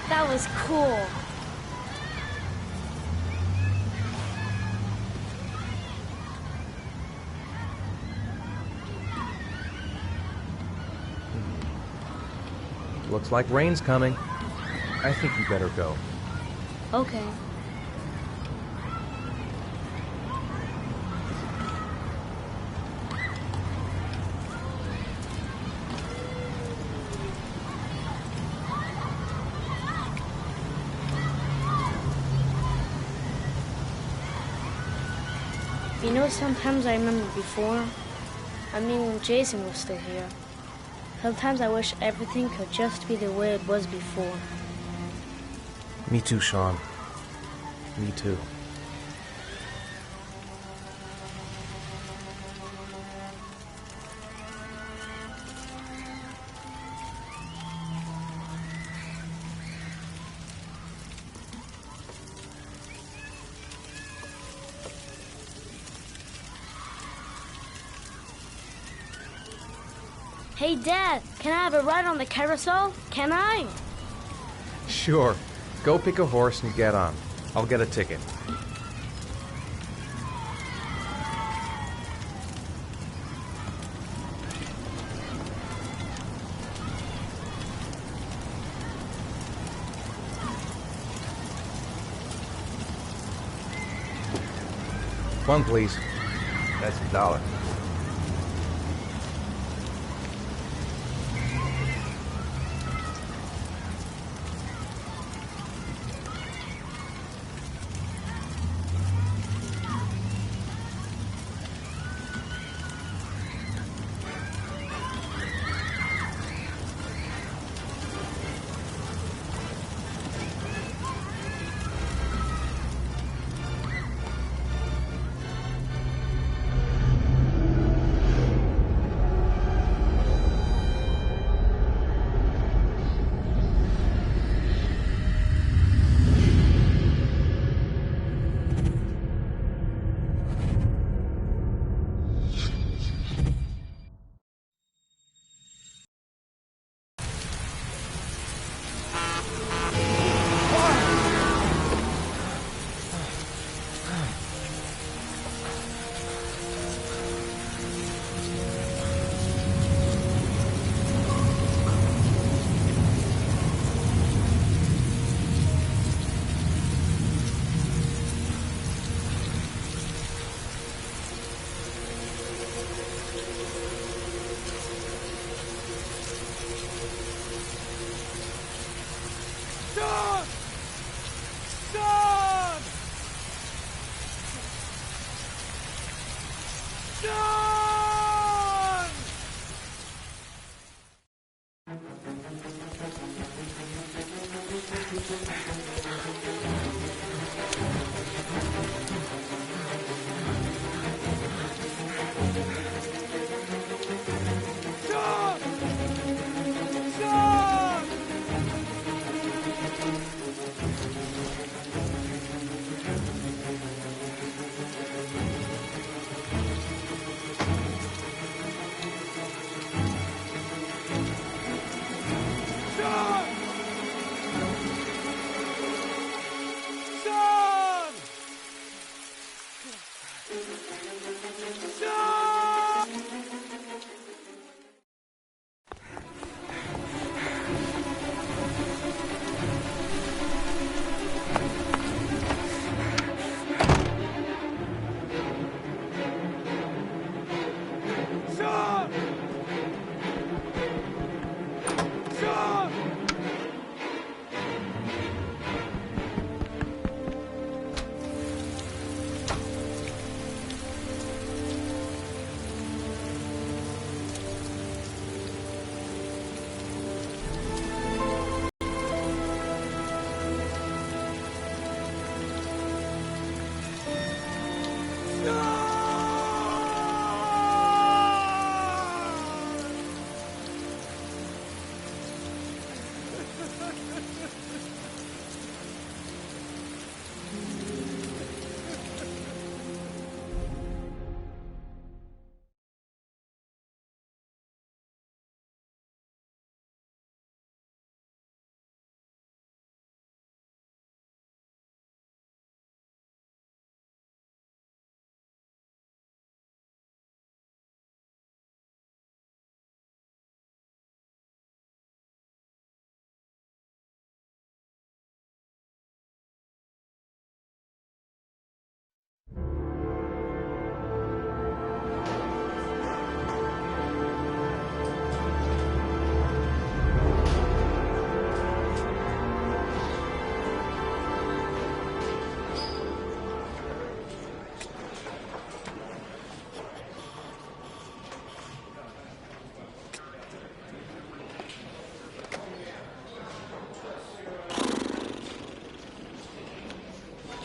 That was cool. Looks like rain's coming. I think you better go. Okay. You know, sometimes I remember before, when Jason was still here. Sometimes I wish everything could just be the way it was before. Me too, Sean. Me too. Hey, Dad, can I have a ride on the carousel? Can I? Sure. Go pick a horse and get on. I'll get a ticket. One, please. That's $1.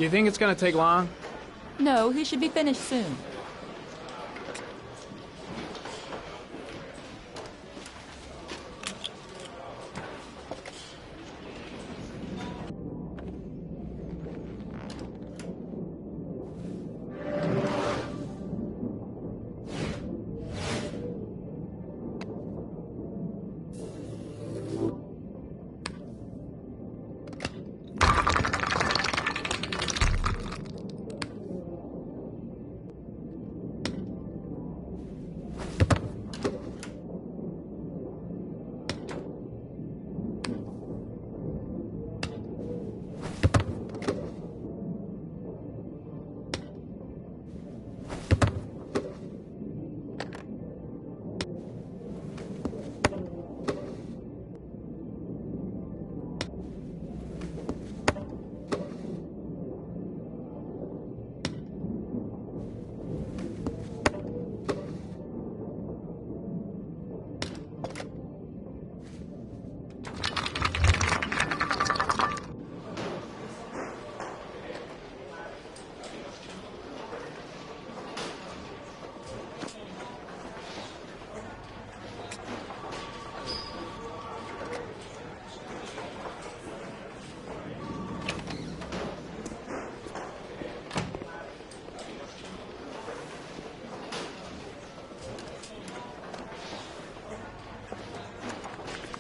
Do you think it's gonna take long? No, he should be finished soon.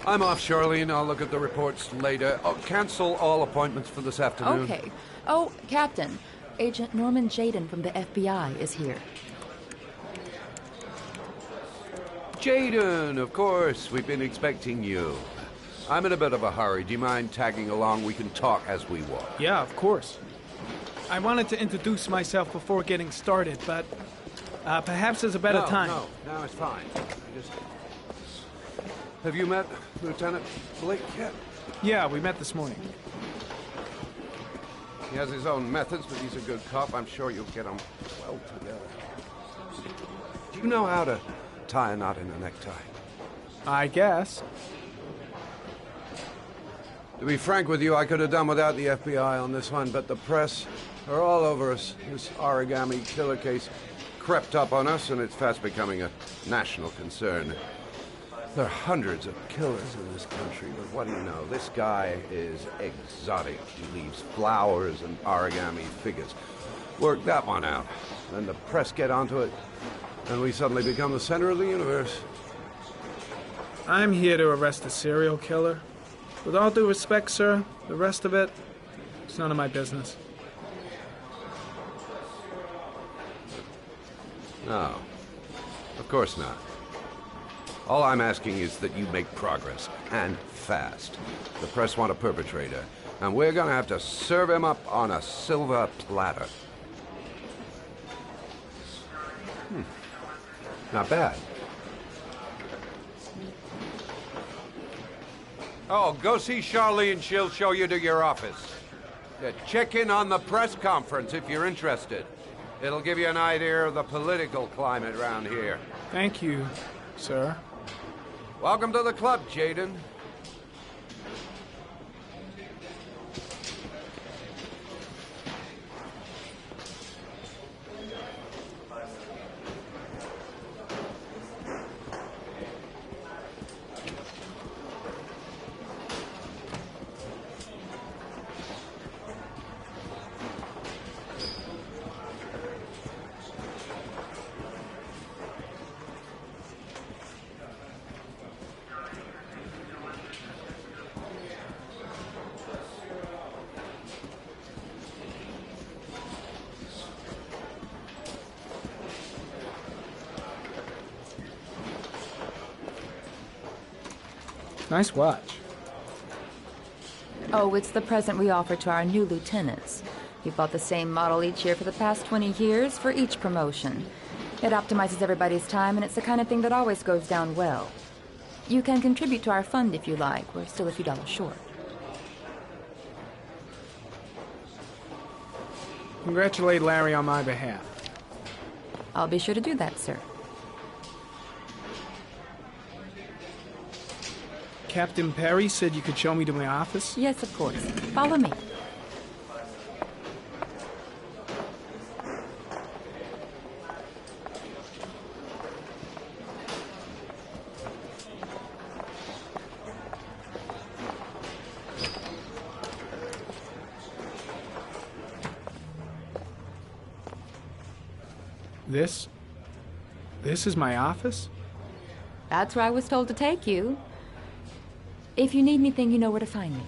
I'm off, Charlene. I'll look at the reports later. Oh, cancel all appointments for this afternoon. Okay. Oh, Captain, Agent Norman Jayden from the FBI is here. Jayden, of course. We've been expecting you. I'm in a bit of a hurry. Do you mind tagging along? We can talk as we walk. Yeah, of course. I wanted to introduce myself before getting started, but perhaps there's a better time. No, it's fine. Have you met Lieutenant Blake yet? Yeah, we met this morning. He has his own methods, but he's a good cop. I'm sure you'll get on well together. Do you know how to tie a knot in a necktie? I guess. To be frank with you, I could have done without the FBI on this one, but the press are all over us. This origami killer case crept up on us, and it's fast becoming a national concern. There are hundreds of killers in this country, but what do you know? This guy is exotic. He leaves flowers and origami figures. Work that one out. Then the press get onto it, and we suddenly become the center of the universe. I'm here to arrest a serial killer. With all due respect, sir, the rest of it, it's none of my business. No, of course not. All I'm asking is that you make progress, and fast. The press want a perpetrator, and we're gonna have to serve him up on a silver platter. Not bad. Oh, go see Charlene. She'll show you to your office. Check in on the press conference if you're interested. It'll give you an idea of the political climate around here. Thank you, sir. Welcome to the club, Jayden. Nice watch. Oh, it's the present we offer to our new lieutenants. We've bought the same model each year for the past 20 years for each promotion. It optimizes everybody's time, and it's the kind of thing that always goes down well. You can contribute to our fund if you like. We're still a few dollars short. Congratulate Larry on my behalf. I'll be sure to do that, sir. Captain Perry said you could show me to my office? Yes, of course. Follow me. This is my office? That's where I was told to take you. If you need anything, you know where to find me.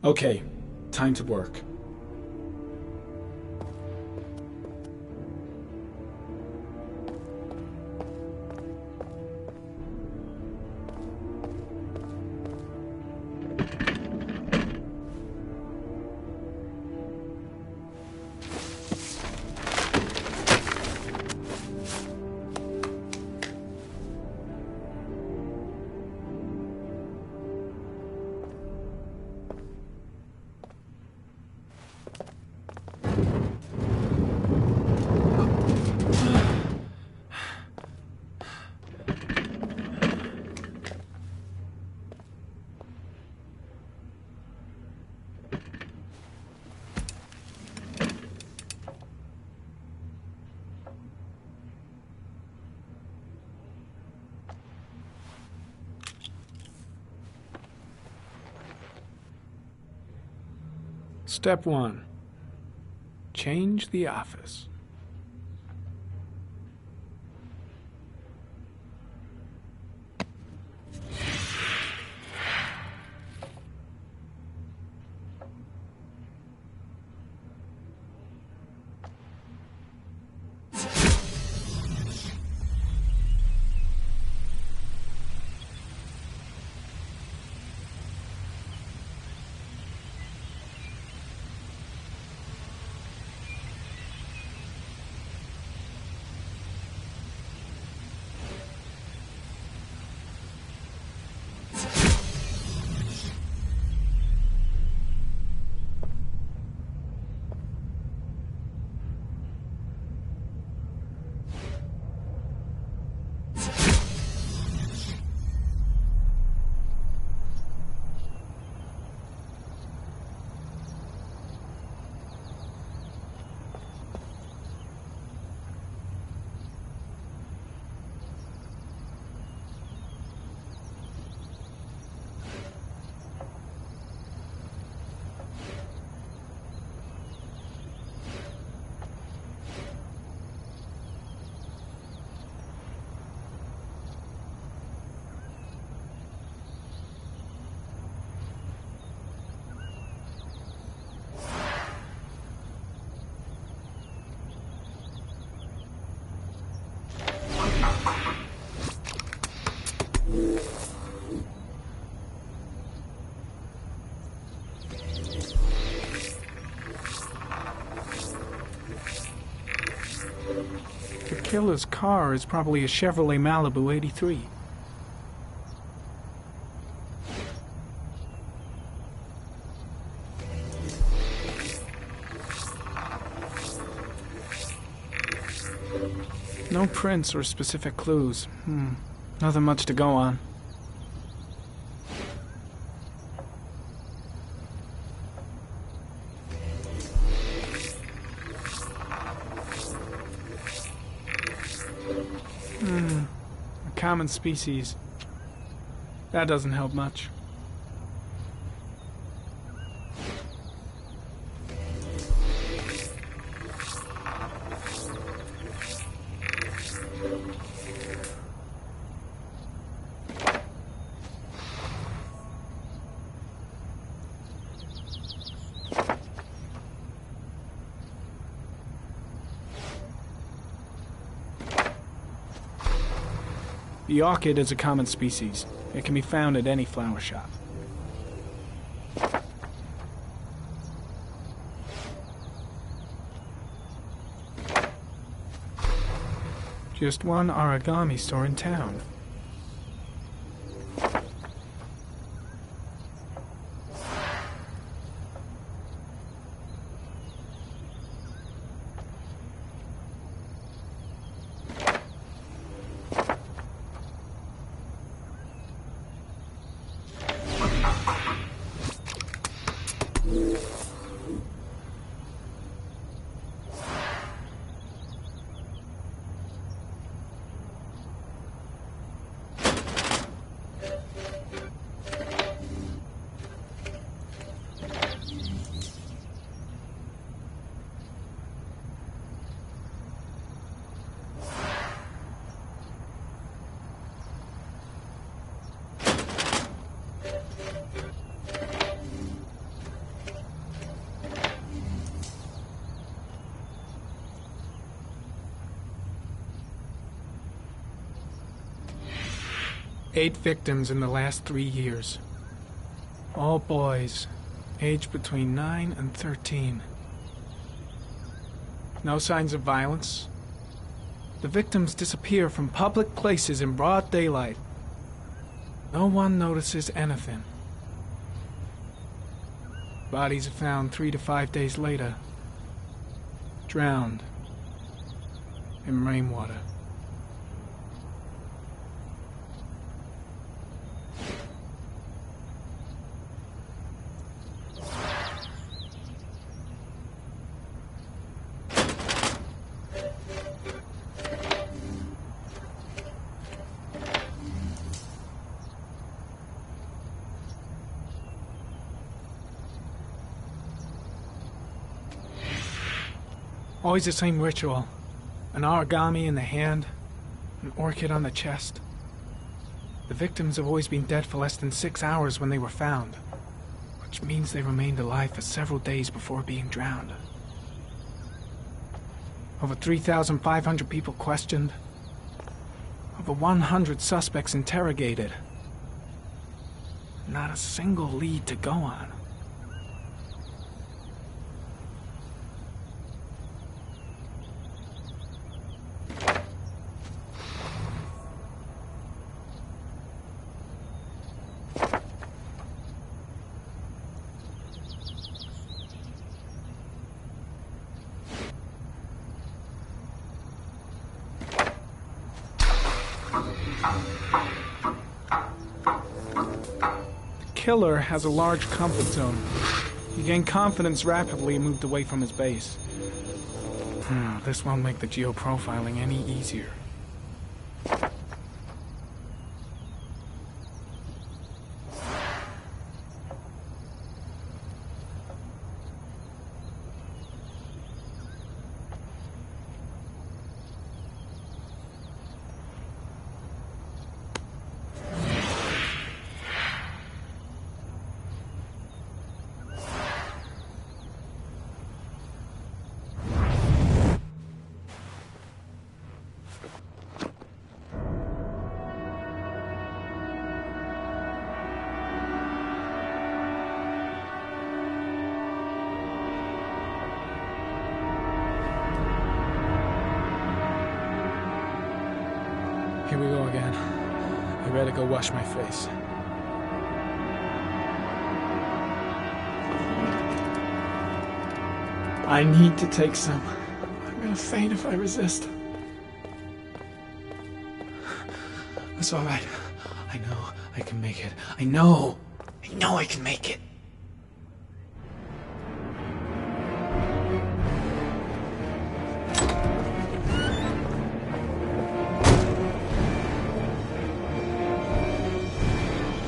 Okay, time to work. Step 1. Change the office. The killer's car is probably a Chevrolet Malibu 83. No prints or specific clues. Nothing much to go on. A common species. That doesn't help much. The orchid is a common species. It can be found at any flower shop. Just one origami store in town. 8 victims in the last 3 years. All boys, aged between 9 and 13. No signs of violence. The victims disappear from public places in broad daylight. No one notices anything. Bodies are found 3 to 5 days later, drowned in rainwater. Always the same ritual. An origami in the hand, an orchid on the chest. The victims have always been dead for less than 6 hours when they were found, which means they remained alive for several days before being drowned. Over 3,500 people questioned. Over 100 suspects interrogated. Not a single lead to go on. The killer has a large comfort zone. He gained confidence rapidly and moved away from his base. This won't make the geoprofiling any easier. Here we go again. I better go wash my face. I need to take some. I'm gonna faint if I resist. It's all right. I know I can make it. I know I can make it.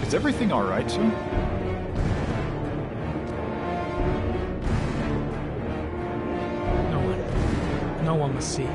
Is everything all right, sir? No one must see.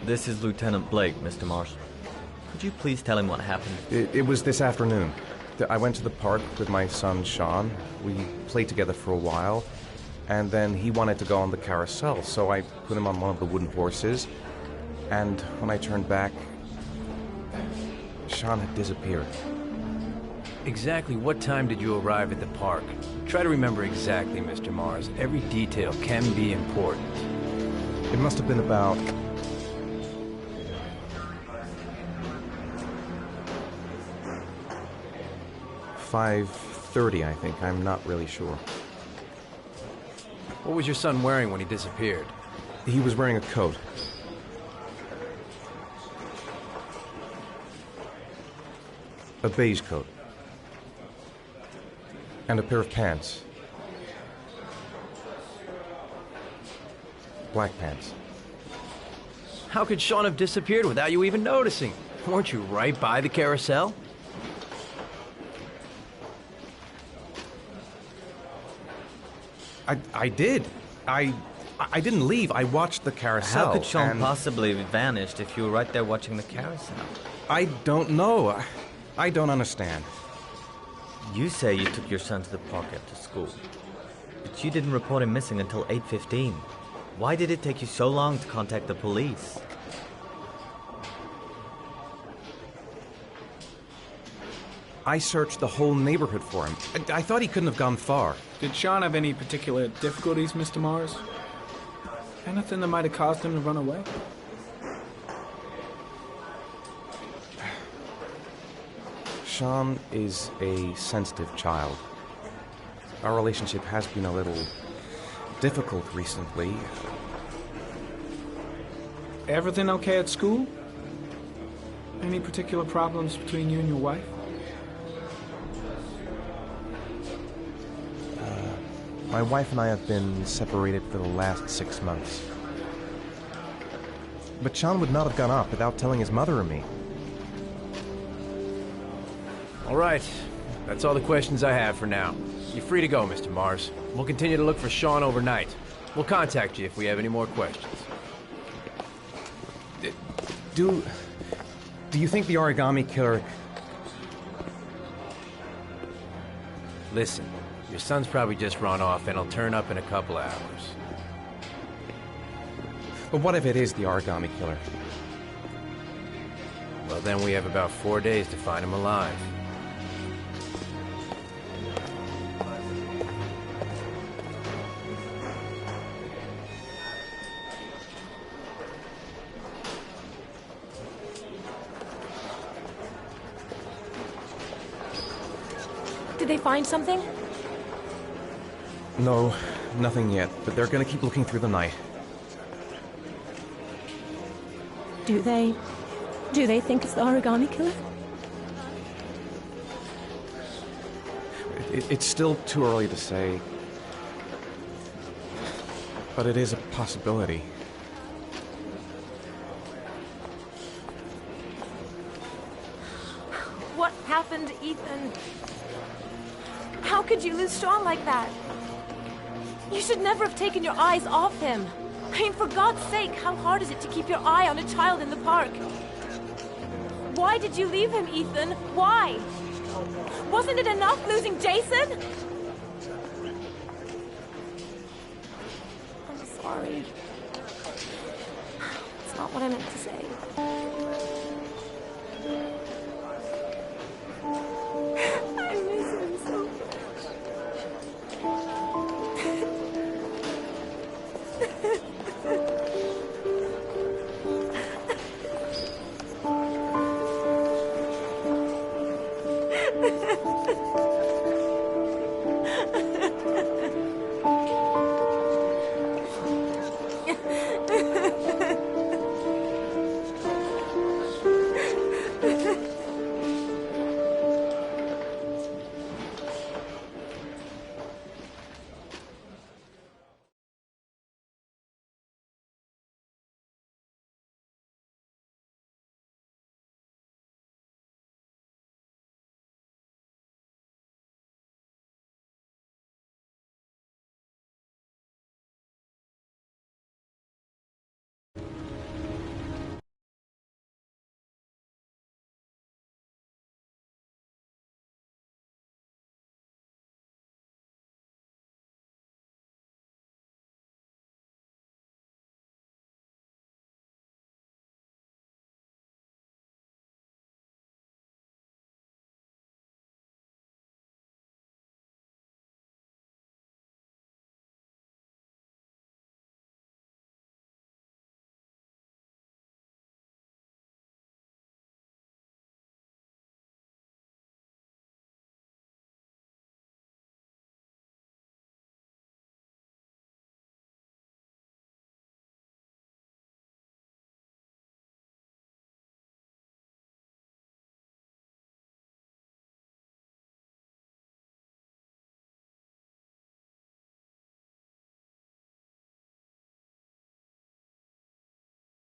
This is Lieutenant Blake, Mr. Marshall. Could you please tell him what happened? It was this afternoon. I went to the park with my son, Sean. We played together for a while, and then he wanted to go on the carousel, so I put him on one of the wooden horses, and when I turned back, Sean had disappeared. Exactly what time did you arrive at the park? Try to remember exactly, Mr. Mars. Every detail can be important. It must have been about... 5:30, I think. I'm not really sure. What was your son wearing when he disappeared? He was wearing a coat. A beige coat. And a pair of pants. Black pants. How could Sean have disappeared without you even noticing? Weren't you right by the carousel? I did. I didn't leave. I watched the carousel. How could Sean possibly have vanished if you were right there watching the carousel? I don't know. I don't understand. You say you took your son to the park after school, but you didn't report him missing until 8:15. Why did it take you so long to contact the police? I searched the whole neighborhood for him. I thought he couldn't have gone far. Did Sean have any particular difficulties, Mr. Mars? Anything that might have caused him to run away? Sean is a sensitive child. Our relationship has been a little difficult recently. Everything okay at school? Any particular problems between you and your wife? My wife and I have been separated for the last 6 months. But Sean would not have gone off without telling his mother or me. All right. That's all the questions I have for now. You're free to go, Mr. Mars. We'll continue to look for Sean overnight. We'll contact you if we have any more questions. Do you think the origami killer... Listen, your son's probably just run off and he'll turn up in a couple hours. But what if it is the origami killer? Well, then we have about 4 days to find him alive. Did they find something? No, nothing yet, but they're gonna keep looking through the night. Do they think it's the origami killer? It's still too early to say. But it is a possibility. What happened, Ethan? How could you lose Sean like that? You should never have taken your eyes off him. I mean, for God's sake, how hard is it to keep your eye on a child in the park? Why did you leave him, Ethan? Why? Wasn't it enough losing Jason? I'm sorry. It's not what I meant to say. I miss him so much.